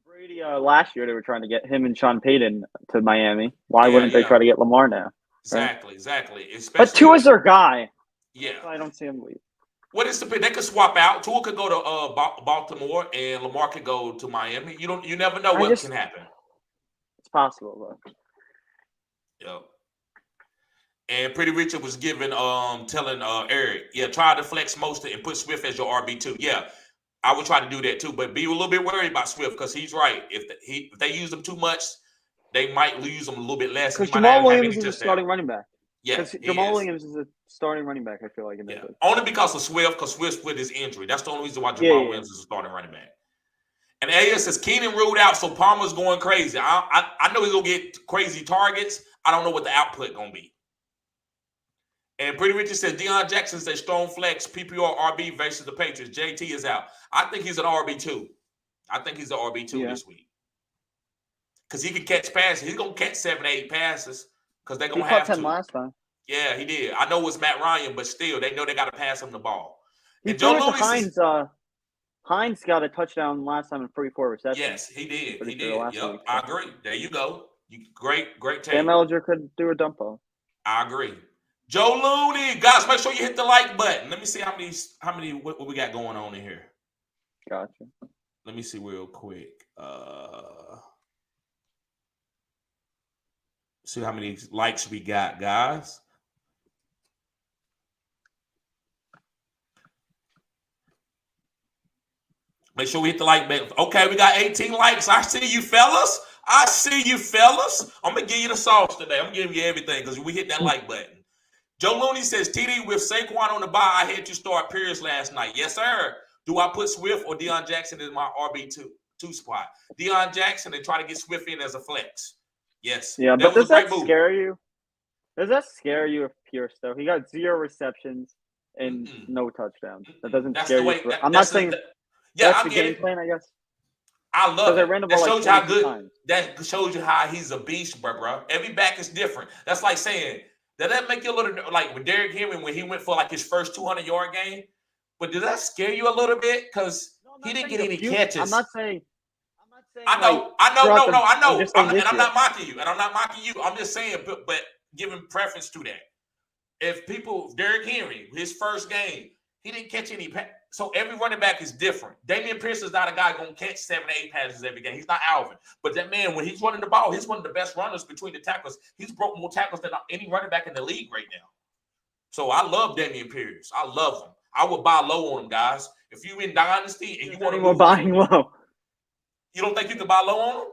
Brady last year they were trying to get him and Sean Payton to Miami. Why wouldn't they try to get Lamar now? Exactly. But Tua's their guy. Yeah. I don't see him leave. What is they could swap out. Tua could go to Baltimore and Lamar could go to Miami. You never know what can happen. It's possible though. Yep. And Pretty Richard was telling Eric, try to flex Mostert and put Swift as your RB2. Yeah. I would try to do that too, but be a little bit worried about Swift because he's right. If they use him too much, they might lose him a little bit less. Because Jamal Williams is a starting running back. Yeah, Jamal Williams is a starting running back. I feel like only because of Swift, because Swift with his injury. That's the only reason why Jamal Williams is a starting running back. And Elias says Keenan ruled out, so Palmer's going crazy. I know he's gonna get crazy targets. I don't know what the output gonna be. And Pretty Richard says Deion Jackson's a strong flex PPR RB versus the Patriots. JT is out. I think he's an RB2. I think he's an RB2 this week. Because he can catch passes. He's gonna catch 7 or 8 passes because they're gonna have to. 10 last time. Yeah, he did. I know it's Matt Ryan, but still, they know they got to pass him the ball. He and Joe Louis Hines got a touchdown last time in 44 receptions. Yes, he did. He did. Yep, I agree. There you go. Great take. Sam Ellinger could do a dump off. I agree. Joe Looney, guys, make sure you hit the like button. Let me see how many what we got going on in here. Gotcha. Let me see real quick. See how many likes we got, guys. Make sure we hit the like button. Okay, we got 18 likes. I see you, fellas. I'm going to give you the sauce today. I'm giving you everything because we hit that like button. Joe Looney says, TD, with Saquon on the bye, I had to start Pierce last night. Yes, sir. Do I put Swift or Deion Jackson in my RB2 spot? Deion Jackson and try to get Swift in as a flex. Yes. Yeah, but does that scare you? Does that scare you with Pierce, though? He got 0 receptions and no touchdowns. That doesn't scare you. I'm not saying that's the game plan, I guess. I love it. That shows you how good. That shows you how he's a beast, bro. Every back is different. That's like saying, did that make you a little like with Derrick Henry when he went for like his first 200-yard game? But did that scare you a little bit? Because he didn't get any catches. I'm not saying. I know. I'm not mocking you. I'm just saying, but giving preference to that. If Derrick Henry, his first game, he didn't catch any. So every running back is different. Dameon Pierce is not a guy going to catch 7 or 8 passes every game. He's not Alvin. But that man, when he's running the ball, he's one of the best runners between the tackles. He's broke more tackles than any running back in the league right now. So I love Dameon Pierce. I love him. I would buy low on him, guys. If you in Dynasty and you want to buying low. You don't think you can buy low on him?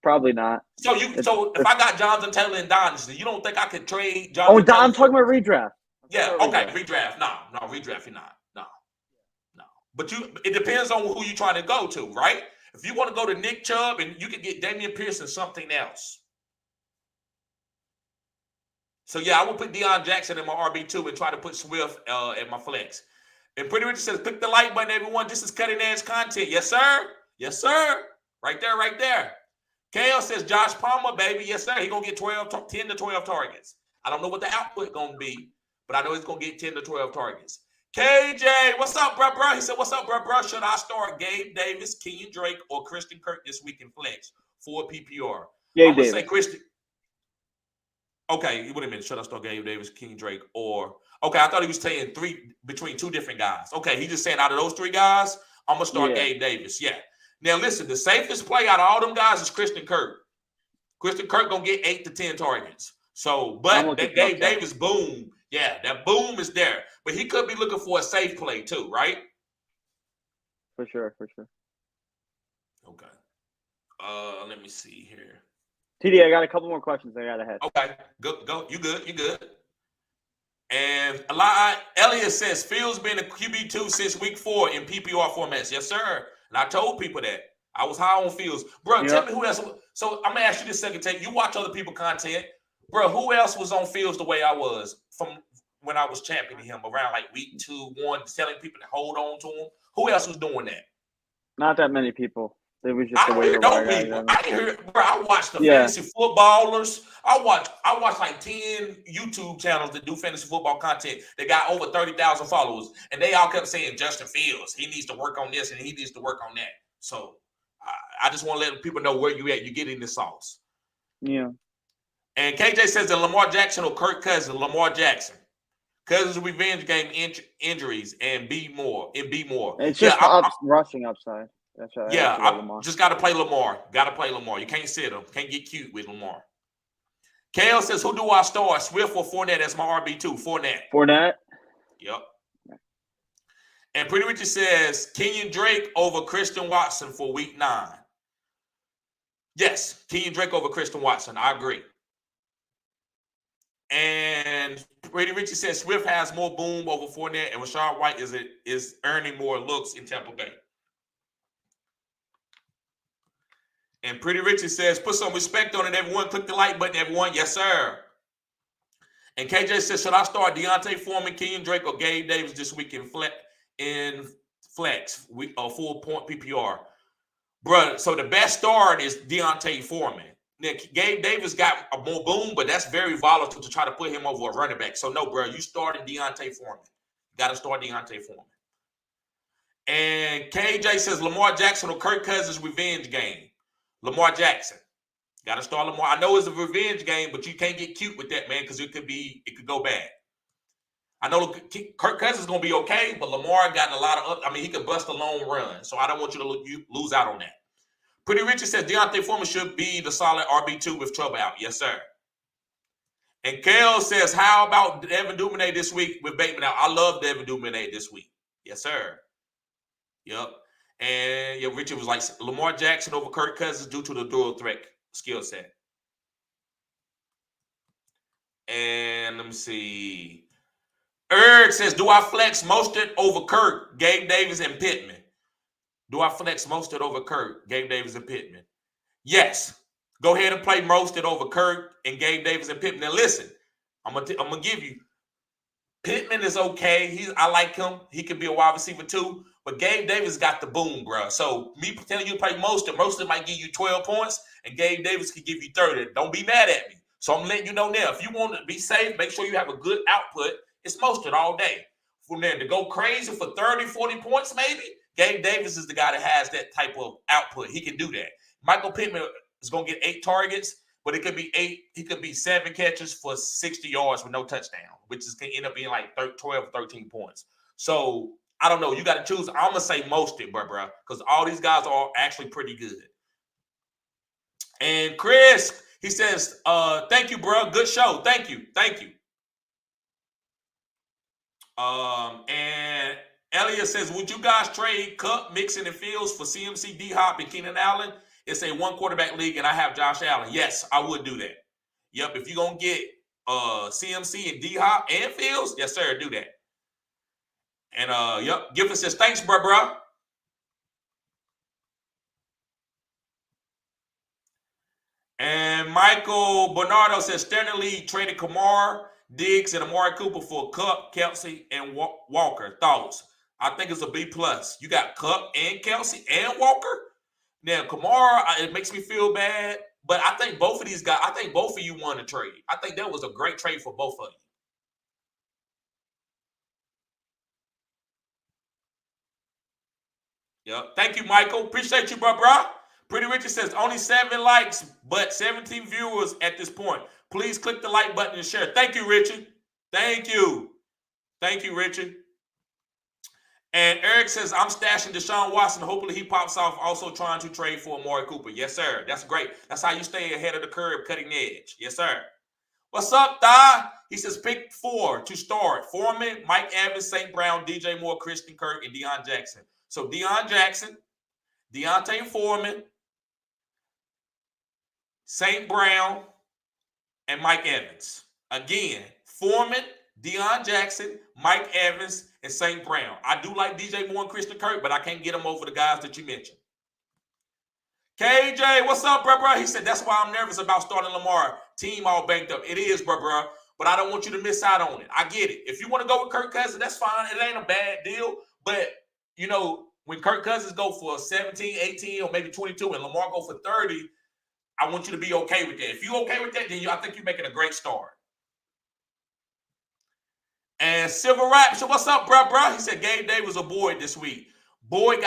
Probably not. So if I got Jonathan Taylor in Dynasty, you don't think I could trade Jonathan Taylor? I'm talking about redraft. Redraft. No, redraft you're not. No. But it depends on who you're trying to go to, right? If you want to go to Nick Chubb and you can get Dameon Pierce and something else. So yeah, I would put Deion Jackson in my RB2 and try to put Swift at my flex. And Pretty Richard says, click the like button, everyone. This is cutting edge content. Yes, sir. Yes, sir. Right there. KL says Josh Palmer, baby. Yes, sir. He's going to get 10 to 12 targets. I don't know what the output going to be, but I know he's going to get 10 to 12 targets. KJ, what's up, bro? He said, what's up, bro? Should I start Gabe Davis, Kenyon Drake, or Christian Kirk this week in flex for PPR? I'm going to say Christian. Okay, wait a minute. Should I start Gabe Davis, Kenyon Drake, or... Okay, I thought he was saying between 2 different guys. Okay, he's just saying out of those 3 guys, I'm going to start Gabe Davis. Yeah. Now, listen, the safest play out of all them guys is Christian Kirk. Christian Kirk going to get 8 to 10 targets. So, but that Gabe Davis boom, yeah, that boom is there. But he could be looking for a safe play too, right? For sure. Okay. Let me see here. TD, I got a couple more questions I got ahead. Okay, go. You good. And Elliot says, Fields been a QB2 since week 4 in PPR formats. Yes, sir. And I told people that. I was high on Fields. Bro, tell me who else. So I'm going to ask you this second take. You watch other people content. Bro, who else was on Fields the way I was from when I was championing him around like week 2, 1, telling people to hold on to him? Who else was doing that? Not that many people. It was just I hear no people. I watched the fantasy footballers. I watch like 10 YouTube channels that do fantasy football content. They got over 30,000 followers, and they all kept saying Justin Fields, he needs to work on this and he needs to work on that. So I just want to let people know where you at. You're getting the sauce. Yeah. And KJ says that Lamar Jackson or Kirk Cousins. Lamar Jackson. Cousins revenge game injuries and be more. It's just rushing upside. That's right. I just got to play Lamar. You can't sit him. Can't get cute with Lamar. Kale says, who do I start? Swift or Fournette as my RB2? Fournette. Yep. And Pretty Richard says, Kenyon Drake over Christian Watson for week 9. Yes, Kenyon Drake over Christian Watson. I agree. And Pretty Richard says, Swift has more boom over Fournette, and Rashad White is earning more looks in Tampa Bay. And Pretty Richard says, put some respect on it, everyone. Click the like button, everyone. Yes, sir. And KJ says, should I start Deontay Foreman, Kenyon Drake, or Gabe Davis this week in flex, full point PPR? Bruh, so the best start is Deontay Foreman. Now, Gabe Davis got a more boom, but that's very volatile to try to put him over a running back. So, no, bro, you started Deontay Foreman. Got to start Deontay Foreman. And KJ says Lamar Jackson or Kirk Cousins revenge game. Lamar Jackson. Got to start Lamar. I know it's a revenge game, but you can't get cute with that, man, because it could go bad. I know Kirk Cousins is going to be okay, but Lamar got a lot of he could bust a long run. So I don't want you to lose out on that. Pretty Richard says Deontay Foreman should be the solid RB2 with trouble out. Yes, sir. And Kale says, how about Devin Duvernay this week with Bateman out? I love Devin Duvernay this week. Yes, sir. Yep. And yeah, Richard was like Lamar Jackson over Kirk Cousins due to the dual threat skill set. And let me see. Eric says, do I flex Mostert over Kirk, Gabe Davis, and Pittman? Do I flex Mostert over Kirk, Gabe Davis, and Pittman? Yes. Go ahead and play Mostert over Kirk and Gabe Davis and Pittman. Now listen, I'm gonna give you. Pittman is okay. I like him. He could be a wide receiver too. But Gabe Davis got the boom, bro. So me telling you to play Mostert might give you 12 points, and Gabe Davis could give you 30. Don't be mad at me. So I'm letting you know now. If you want to be safe, make sure you have a good output. It's Mostert all day. From there to go crazy for 30, 40 points, maybe. Gabe Davis is the guy that has that type of output. He can do that. Michael Pittman is going to get 8 targets, but it could be 8. He could be 7 catches for 60 yards with no touchdown, which is going to end up being like 12 or 13 points. So I don't know. You got to choose. I'm going to say Mostert, bro, because all these guys are actually pretty good. And Chris, he says, thank you, bro. Good show. Thank you. And Elliot says, would you guys trade Cup, Mixon, and Fields for CMC, D-Hop, and Keenan Allen? It's a 1-quarterback league, and I have Josh Allen. Yes, I would do that. Yep, if you're going to get CMC and D-Hop and Fields, yes, sir, do that. And, yep, Gifford says, thanks, bro. And Michael Bernardo says, Stanley Lee traded Kamar, Diggs, and Amari Cooper for Cup, Kelsey, and Walker. Thoughts? I think it's a B+. You got Cup and Kelsey and Walker. Now, Kamar, it makes me feel bad, but I think both of these guys, I think both of you won the trade. I think that was a great trade for both of you. Yep. Thank you, Michael. Appreciate you, bro. Pretty Richard says, only 7 likes, but 17 viewers at this point. Please click the like button and share. Thank you, Richard. Thank you, Richard. And Eric says, I'm stashing Deshaun Watson. Hopefully he pops off, also trying to trade for Amari Cooper. Yes, sir. That's great. That's how you stay ahead of the curve, cutting edge. Yes, sir. What's up, Di? He says, pick 4 to start. Foreman, Mike Evans, St. Brown, DJ Moore, Christian Kirk, and Deion Jackson. So Deion Jackson, Deontay Foreman, St. Brown, and Mike Evans. Again, Foreman, Deion Jackson, Mike Evans, and St. Brown. I do like DJ Moore and Christian Kirk, but I can't get them over the guys that you mentioned. KJ, what's up, bro? He said, that's why I'm nervous about starting Lamar. Team all banked up. It is, bro, but I don't want you to miss out on it. I get it. If you want to go with Kirk Cousins, that's fine. It ain't a bad deal. But, you know, when Kirk Cousins go for 17, 18, or maybe 22, and Lamar go for 30, I want you to be okay with that. If you're okay with that, then I think you're making a great start. And Silver Rap, so what's up, bro? He said Gabe Davis a Boyd this week. Gabe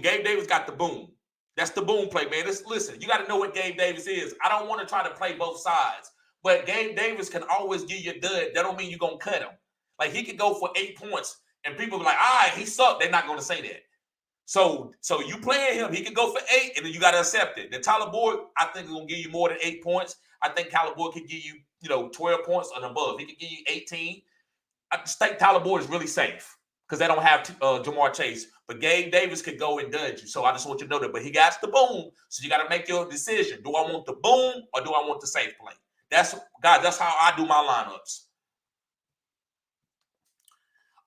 Davis got the boom. That's the boom play, man. Listen, you got to know what Gabe Davis is. I don't want to try to play both sides, but Gabe Davis can always give you a dud. That don't mean you're going to cut him. Like, he could go for 8 points, and people be like, he sucked. They're not going to say that. So you playing him, he can go for 8, and then you got to accept it. Then Tyler Boyd, I think, is going to give you more than 8 points. I think Tyler Boyd could give you, 12 points and above. He could give you 18. I just think Tyler Boyd is really safe because they don't have Jamar Chase. But Gabe Davis could go and dodge you. So I just want you to know that. But he got the boom. So you got to make your decision. Do I want the boom or do I want the safe play? That's how I do my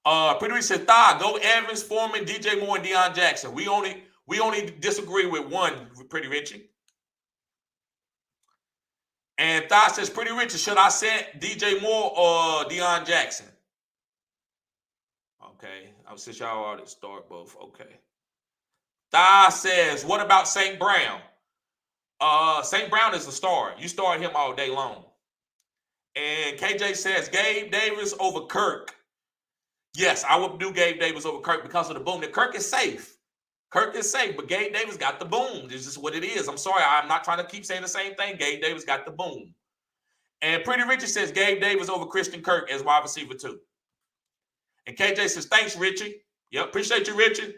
lineups. Pretty Rich said, go Evans, Foreman, DJ Moore, and Deion Jackson. We only disagree with one, Pretty Richie. And Thigh says, Pretty Richard, should I set DJ Moore or Deion Jackson? Okay. Since y'all already start both. Okay. Thigh says, what about St. Brown? St. Brown is a star. You start him all day long. And KJ says, Gabe Davis over Kirk. Yes, I would do Gabe Davis over Kirk because of the boom. That Kirk is safe. Kirk is safe, but Gabe Davis got the boom. This is what it is. I'm sorry. I'm not trying to keep saying the same thing. Gabe Davis got the boom. And Pretty Richard says Gabe Davis over Christian Kirk as wide receiver 2. And KJ says, thanks, Richie. Yep, appreciate you, Richie.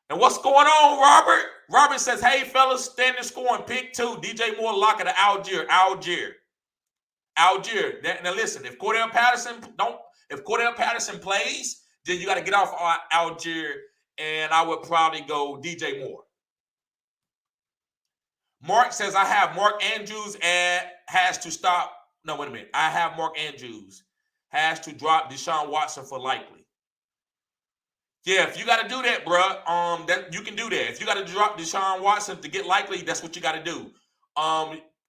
And what's going on, Robert? Robert says, hey, fellas, standing scoring pick 2. DJ Moore lock at Algier. Now listen, if Cordell Patterson plays, then you got to get off Algier, and I would probably go DJ Moore. Mark says, I have Mark Andrews has to stop. No, wait a minute. I have Mark Andrews has to drop Deshaun Watson for likely. Yeah, if you got to do that, bro, that you can do that. If you got to drop Deshaun Watson to get likely, that's what you got to do.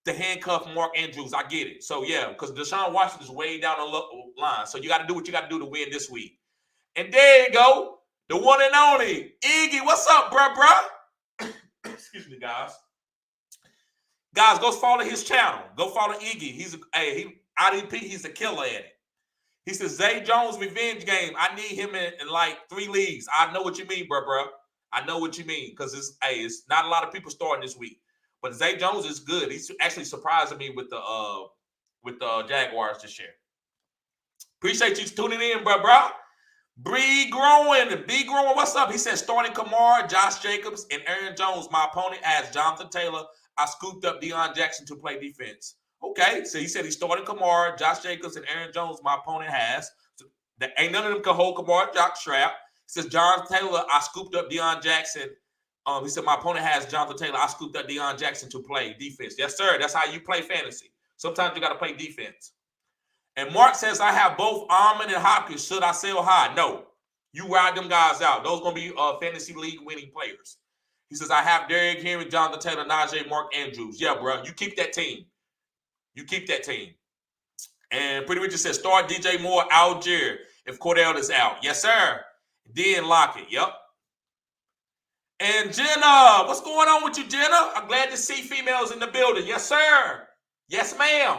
To handcuff Mark Andrews, I get it. So, yeah, because Deshaun Watson is way down the line. So, you got to do what you got to do to win this week. And there you go. The one and only Iggy. What's up, bro? Excuse me, guys. Guys, go follow his channel. Go follow Iggy. He's IDP. He's a killer at it. He says, Zay Jones revenge game. I need him in like 3 leagues. I know what you mean, bro. I know what you mean because it's not a lot of people starting this week. But Zay Jones is good. He's actually surprising me with the Jaguars this year. Appreciate you tuning in, bro. B growing. What's up? He says starting Kamara, Josh Jacobs, and Aaron Jones. My opponent has Jonathan Taylor. I scooped up Deion Jackson to play defense. Okay, so he said he's starting Kamara, Josh Jacobs, and Aaron Jones. My opponent has. So ain't none of them can hold Kamara, Jock Strap. He says Jonathan Taylor. I scooped up Deion Jackson. He said my opponent has Jonathan Taylor. I scooped up Deion Jackson to play defense. Yes, sir. That's how you play fantasy. Sometimes you got to play defense. And Mark says I have both Almond and Hopkins. Should I sell high? No. You ride them guys out. Those going to be fantasy league winning players. He says I have Derrick Henry, Jonathan Taylor, Najee, Mark Andrews. Yeah, bro. You keep that team. And Pretty Richard says start DJ Moore, Algier if Cordell is out. Yes, sir. Then lock it. Yep. And Jenna, what's going on with you, Jenna? I'm glad to see females in the building. Yes, sir. Yes, ma'am.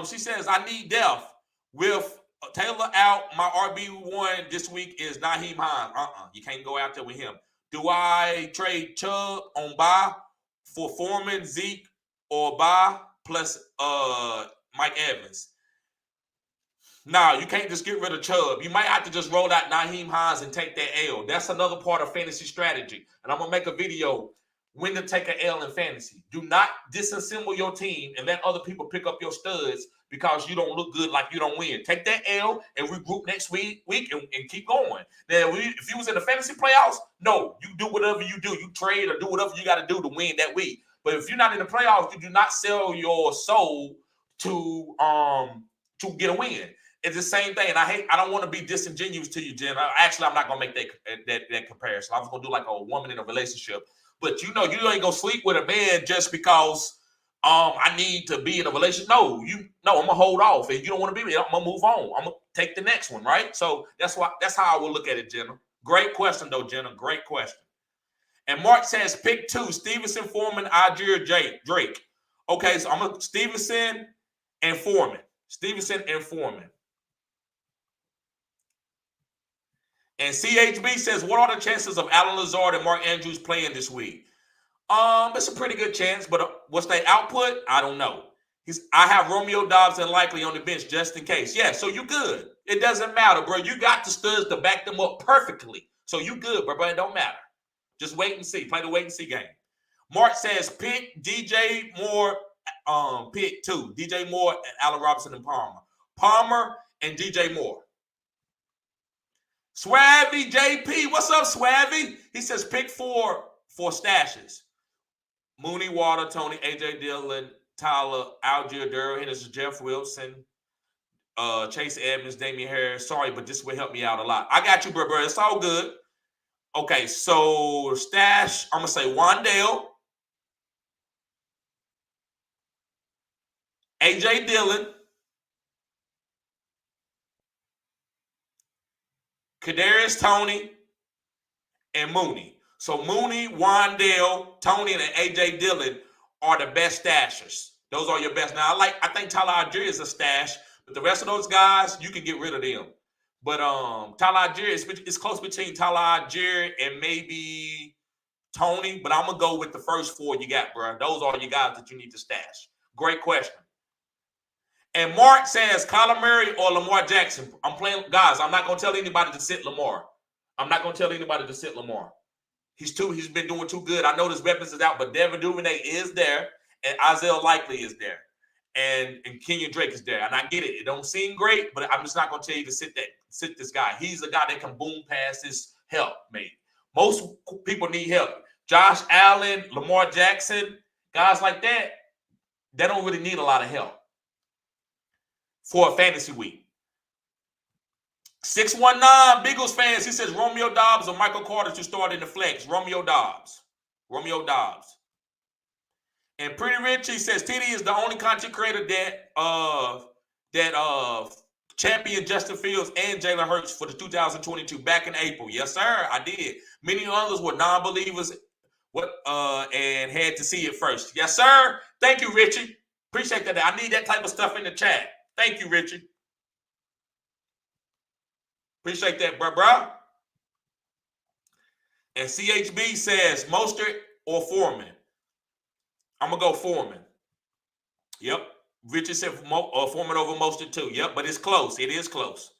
She says, I need depth. With Taylor out, my RB1 this week is Naheem Hines. You can't go out there with him. Do I trade Chubb on bye for Foreman, Zeke, or bye plus Mike Evans? No, you can't just get rid of Chubb. You might have to just roll out Naheem Hines and take that L. That's another part of fantasy strategy. And I'm going to make a video when to take an L in fantasy. Do not disassemble your team and let other people pick up your studs because you don't look good like you don't win. Take that L and regroup next week and keep going. Now, if you was in the fantasy playoffs, no, you do whatever you do. You trade or do whatever you got to do to win that week. But if you're not in the playoffs, you do not sell your soul to get a win. It's the same thing. And I don't want to be disingenuous to you, Jen. Actually, I'm not going to make that comparison. I was going to do like a woman in a relationship. But you ain't going to sleep with a man just because I need to be in a relationship. No, I'm going to hold off. If you don't want to be with me, I'm going to move on. I'm going to take the next one, right? So that's how I will look at it, Jenna. Great question, though, Jenna. Great question. And Mark says pick 2, Stevenson, Foreman, Algier, Drake. Okay, so I'm going to Stevenson and Foreman. And CHB says, what are the chances of Alan Lazard and Mark Andrews playing this week? It's a pretty good chance, but what's their output? I don't know. I have Romeo Dobbs and Likely on the bench just in case. Yeah, so you good. It doesn't matter, bro. You got the studs to back them up perfectly. So you good, bro. It don't matter. Just wait and see. Play the wait and see game. Mark says pick DJ Moore, pick 2. DJ Moore and Allen Robinson and Palmer. Palmer and DJ Moore. Swabby JP, what's up, Swabby? He says pick 4 for stashes. Mooney, Water, Tony, AJ Dillon, Tyler, Algier, Durrell Henderson, Jeff Wilson, Chase Edmonds, Damian Harris. Sorry, but this will help me out a lot. I got you, bro. It's all good. Okay, so stash, I'm going to say Wandale. A.J. Dillon, Kadarius Toney, and Mooney. So Mooney, Wandale, Toney, and A.J. Dillon are the best stashers. Those are your best. Now, I think Tyler Algier is a stash, but the rest of those guys, you can get rid of them. But Tyler Algier, it's close between Tyler Algier and maybe Toney, but I'm going to go with the first four you got, bro. Those are your guys that you need to stash. Great question. And Mark says, Kyler Murray or Lamar Jackson. I'm playing, guys, I'm not going to tell anybody to sit Lamar. I'm not going to tell anybody to sit Lamar. He's been doing too good. I know his weapons is out, but Devin Duvernay is there, and Isaiah Likely is there, and Kenyon Drake is there. And I get it. It don't seem great, but I'm just not going to tell you to sit this guy. He's a guy that can boom past his help, maybe. Most people need help. Josh Allen, Lamar Jackson, guys like that, they don't really need a lot of help for a fantasy week. 619 Beagles fans, he says Romeo Doubs or Michael Carter to start in the flex. Romeo Doubs. And Pretty Rich, he says TD is the only content creator that champion Justin Fields and Jalen Hurts for the 2022 back in April. Yes, sir, I did. Many others were non-believers and had to see it first. Yes, sir. Thank you, Richie. Appreciate that. I need that type of stuff in the chat. Thank you, Richie. Appreciate that, bro. And CHB says Mostert or Foreman. I'm going to go Foreman. Yep. Richard said Foreman over Mostert too. Yep, but it's close. It is close.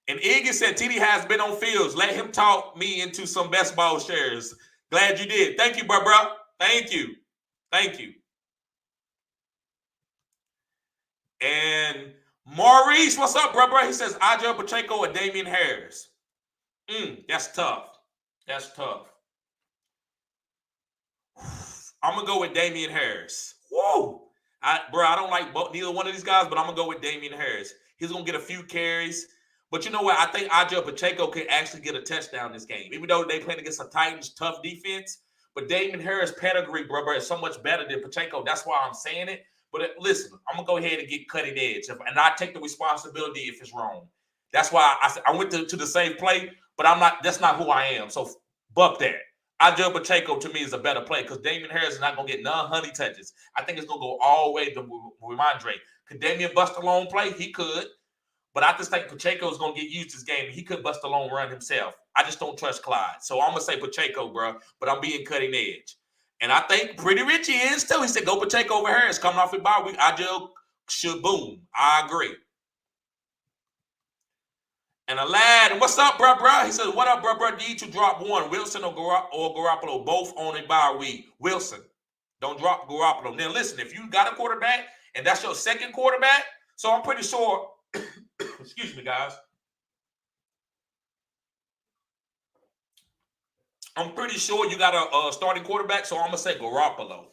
And Iggy said TD has been on Fields. Let him talk me into some best ball shares. Glad you did. Thank you, bro. Thank you. And Maurice, what's up, bro? He says Ajay Pacheco or Damian Harris. That's tough. I'm going to go with Damian Harris. Whoa. I don't like neither one of these guys, but I'm going to go with Damian Harris. He's going to get a few carries. But you know what? I think Ajay Pacheco could actually get a touchdown this game, even though they playing against a Titans tough defense. But Damian Harris' pedigree, bro, is so much better than Pacheco. That's why I'm saying it. But listen, I'm going to go ahead and get cutting edge. And I take the responsibility if it's wrong. That's why I went to the same play, but that's not who I am. So buck that. Ajay Pacheco to me is a better play because Damian Harris is not going to get none honey touches. I think it's going to go all the way to Ramondre. Could Damian bust a long play? He could. But I just think Pacheco is going to get used this game. He could bust a long run himself. I just don't trust Clyde. So I'm going to say Pacheco, bro, but I'm being cutting edge. And I think Pretty Richie is too. He said, go Pacheco over Harris. Coming off the bye week, Ajay should boom. I agree. And Aladdin, what's up, bro? He says, what up, bro? Need to drop one. Wilson or Garoppolo, both on a bye week. Wilson, don't drop Garoppolo. Now, listen, if you got a quarterback and that's your second quarterback, so I'm pretty sure, excuse me, guys. I'm pretty sure you got a starting quarterback, so I'm going to say Garoppolo.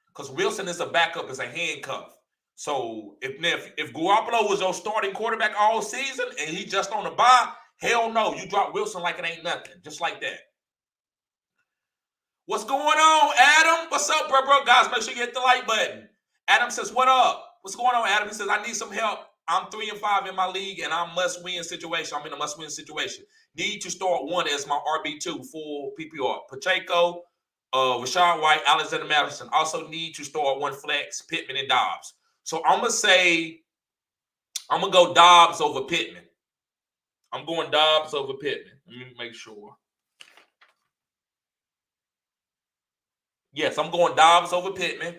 Because Wilson is a backup, is a handcuff. So if Garoppolo was your starting quarterback all season and he just on the bye, hell no, you drop Wilson like it ain't nothing, just like that. What's going on, Adam? What's up, bro? Guys, make sure you hit the like button. Adam says, what up? What's going on, Adam? He says, I need some help. I'm 3-5 in my league, and I'm in a must-win situation. Need to start one as my RB2 for PPR. Pacheco, Rashad White, Alexander Madison. Also need to start one flex, Pittman and Dobbs. So I'm going to go Dobbs over Pittman. I'm going Dobbs over Pittman. Let me make sure. Yes, I'm going Dobbs over Pittman.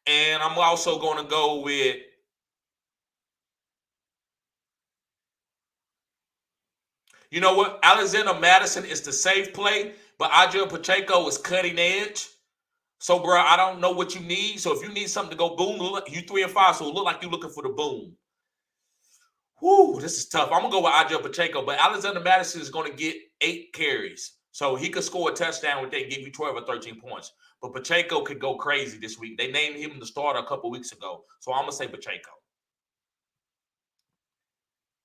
And I'm also going to go with you know what? Alexander Madison is the safe play, but Ajay Pacheco is cutting edge. So, bro, I don't know what you need. So, if you need something to go boom, you 3-5, so it look like you're looking for the boom. Whoo, this is tough. I'm going to go with Ajay Pacheco, but Alexander Madison is going to get 8 carries. So, he could score a touchdown if they give you 12 or 13 points. But Pacheco could go crazy this week. They named him the starter a couple weeks ago. So, I'm going to say Pacheco.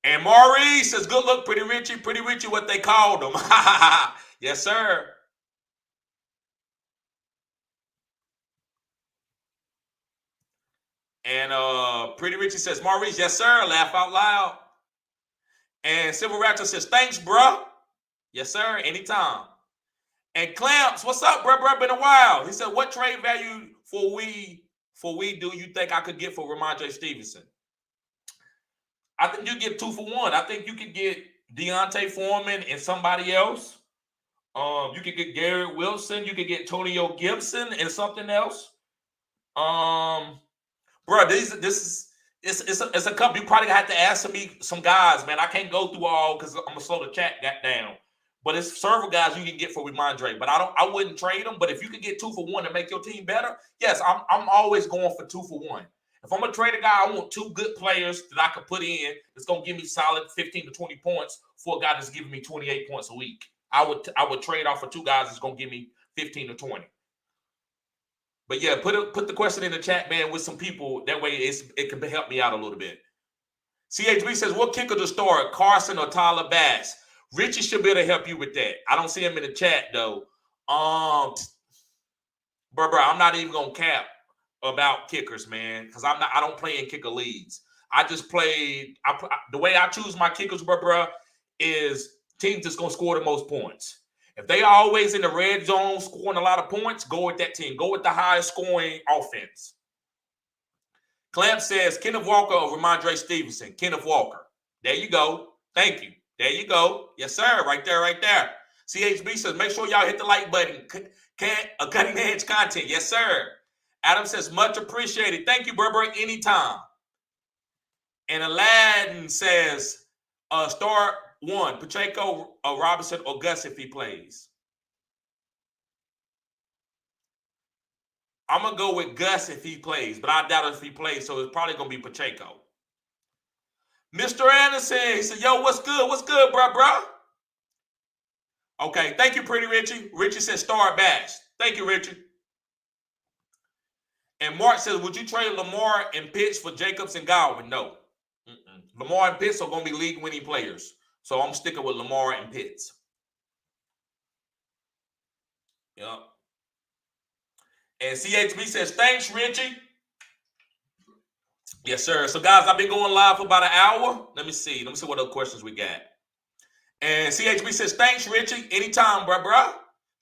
And Maurice says, good look, Pretty Richie, what they called him. Yes, sir. And Pretty Richie says, Maurice, yes, sir. Laugh out loud. And Civil Raptor says, thanks, bro. Yes, sir. Anytime. And Clamps, what's up, bro? Been a while. He said, what trade value for we do you think I could get for Ramondre Stevenson? I think you get 2 for 1. I think you could get Deontay Foreman and somebody else. You could get Garrett Wilson. You could get Antonio Gibson and something else. Bro, it's a couple. You probably have to ask me some guys, man. I can't go through all because I'm gonna slow the chat down. But it's several guys you can get for Ramondre. But I wouldn't trade them. But if you could get 2 for 1 to make your team better, yes, I'm always going for 2 for 1. If I'm gonna trade a guy, I want 2 good players that I could put in that's gonna give me solid 15 to 20 points for a guy that's giving me 28 points a week. I would trade off for 2 guys that's gonna give me 15 to 20. But yeah, put the question in the chat, man, with some people. That way it can help me out a little bit. CHB says, what kicker to start, Carson or Tyler Bass? Richie should be able to help you with that. I don't see him in the chat, though. Bro, I'm not even going to cap about kickers, man, because I don't play in kicker leagues. I just played. The way I choose my kickers, bro, is teams that's going to score the most points. If they are always in the red zone scoring a lot of points, go with that team. Go with the highest scoring offense. Clamp says, Kenneth Walker or Ramondre Stevenson? Kenneth Walker. There you go. Thank you. There you go. Yes, sir. Right there, right there. CHB says, make sure y'all hit the like button. Cutting edge content. Yes, sir. Adam says, much appreciated. Thank you, bro. Anytime. And Aladdin says, start 1, Pacheco, Robinson, or Gus if he plays. I'm going to go with Gus if he plays, but I doubt if he plays, so it's probably going to be Pacheco. Mr. Anderson, he said, yo, what's good? What's good, bro? Okay, thank you, Pretty Richie. Richie said start Bash. Thank you, Richie. And Mark says, would you trade Lamar and Pitts for Jacobs and Godwin? No. Lamar and Pitts are going to be league-winning players, so I'm sticking with Lamar and Pitts. Yep. And CHB says, thanks, Richie. Yes, sir. So, guys, I've been going live for about an hour. Let me see what other questions we got. And CHB says, thanks, Richie. Anytime, bro.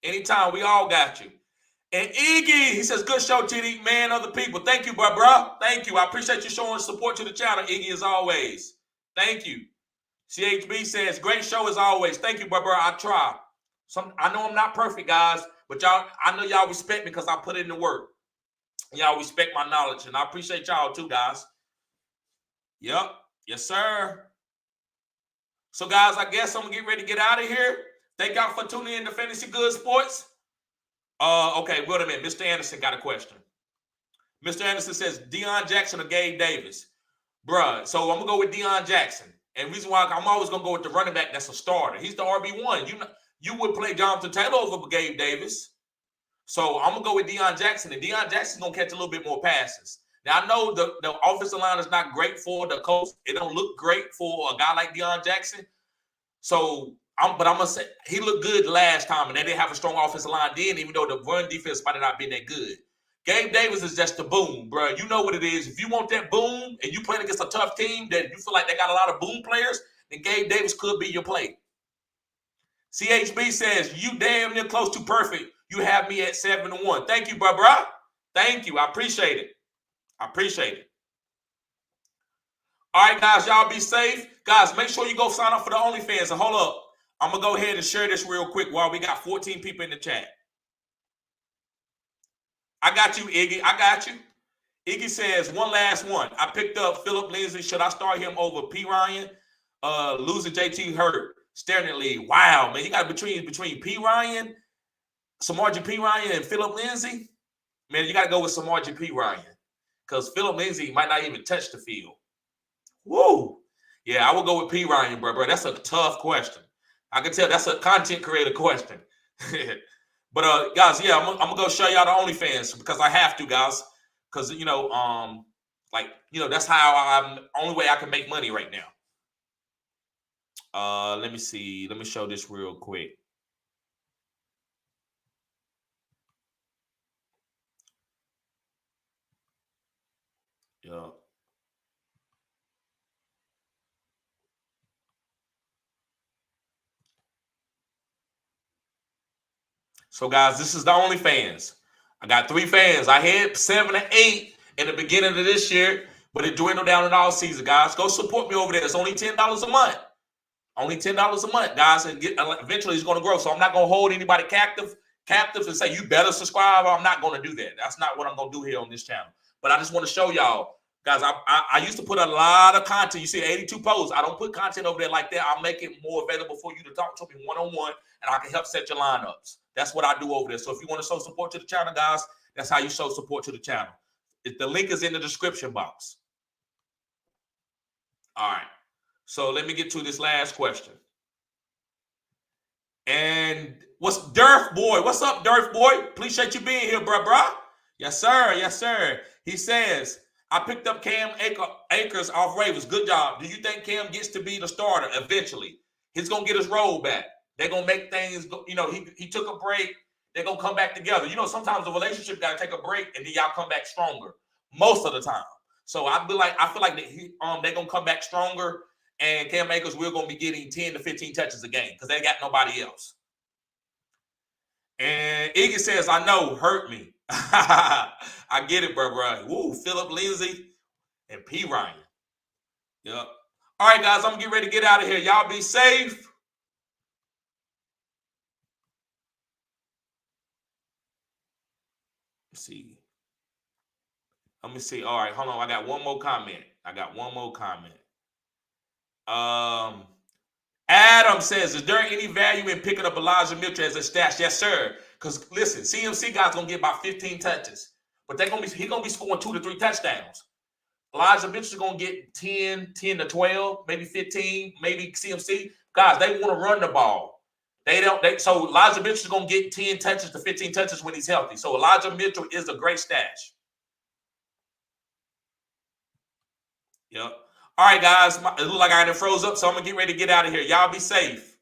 Anytime. We all got you. And Iggy, he says, good show, TD. Man, other people. Thank you, bro. Thank you. I appreciate you showing support to the channel, Iggy, as always. Thank you. CHB says, great show as always. Thank you, bro. I try. I know I'm not perfect, guys, but I know y'all respect me because I put in the work. Y'all respect my knowledge, and I appreciate y'all too, guys. Yep. Yes, sir. So, guys, I guess I'm going to get ready to get out of here. Thank y'all for tuning in to Fantasy Good Sports. Okay, wait a minute. Mr. Anderson got a question. Mr. Anderson says, Deion Jackson or Gabe Davis? Bruh, so I'm going to go with Deion Jackson. And the reason why I'm always going to go with the running back that's a starter. He's the RB1. You would play Jonathan Taylor over Gabe Davis. So I'm going to go with Deion Jackson. And Deion Jackson's going to catch a little bit more passes. Now, I know the offensive line is not great for the coach. It don't look great for a guy like Deion Jackson. So, I'm going to say he looked good last time, and they didn't have a strong offensive line then, even though the run defense might have not been that good. Gabe Davis is just the boom, bro. You know what it is. If you want that boom and you playing against a tough team that you feel like they got a lot of boom players, then Gabe Davis could be your play. CHB says, you damn near close to perfect. You have me at 7-1. Thank you, bro. Thank you. I appreciate it. All right, guys, y'all be safe. Guys, make sure you go sign up for the OnlyFans. And hold up. I'm going to go ahead and share this real quick while we got 14 people in the chat. I got you, Iggy. I got you. Iggy says, one last one. I picked up Philip Lindsay. Should I start him over P. Ryan? Losing JT hurt. Staring at league. Wow, man. You got between P. Ryan, Samarji P. Ryan, and Philip Lindsay. Man, you got to go with Samarji P. Ryan. Because Philip Lindsay might not even touch the field. Woo! Yeah, I will go with P. Ryan, bro. That's a tough question. I can tell that's a content creator question. But guys, yeah, I'm gonna go show y'all the OnlyFans because I have to, guys. Because that's how I'm only way I can make money right now. Let me see. Let me show this real quick. Yeah. So, guys, this is the only fans. I got 3 fans. I had 7 or 8 in the beginning of this year, but it dwindled down in all season, guys. Go support me over there. It's only $10 a month. Only $10 a month, guys, and eventually it's going to grow. So I'm not going to hold anybody captive and say you better subscribe. I'm not going to do that. That's not what I'm going to do here on this channel. But I just want to show y'all, guys. I used to put a lot of content. You see 82 posts. I don't put content over there like that. I'll make it more available for you to talk to me one-on-one, and I can help set your lineups. That's what I do over there. So if you want to show support to the channel, guys, that's how you show support to the channel. The link is in the description box. All right. So let me get to this last question. And what's Durf Boy? What's up, Durf Boy? Appreciate you being here, bruh. Yes, sir. Yes, sir. He says, I picked up Cam Akers off Ravens. Good job. Do you think Cam gets to be the starter eventually? He's going to get his role back. They're going to make things go. You know, he took a break. They're going to come back together. You know, sometimes the relationship got to take a break and then y'all come back stronger most of the time. So I feel like they're going to come back stronger. And Cam Akers, we're going to be getting 10 to 15 touches a game because they got nobody else. And Iggy says, I know, hurt me. I get it, bro. Woo, Philip Lindsay and P. Ryan. Yep. All right, guys, I'm going to get ready to get out of here. Y'all be safe. Let's see. Let me see. All right, hold on. I got one more comment. Adam says, is there any value in picking up Elijah Mitchell as a stash? Yes, sir. Because listen, CMC guys gonna get about 15 touches, but he's gonna be scoring 2 to 3 touchdowns. Elijah Mitchell's gonna get 10 to 12, maybe 15, maybe CMC. Guys, they want to run the ball. So Elijah Mitchell's gonna get 10 touches to 15 touches when he's healthy. So Elijah Mitchell is a great stash. Yep. All right, guys. It looks like I done froze up, so I'm going to get ready to get out of here. Y'all be safe.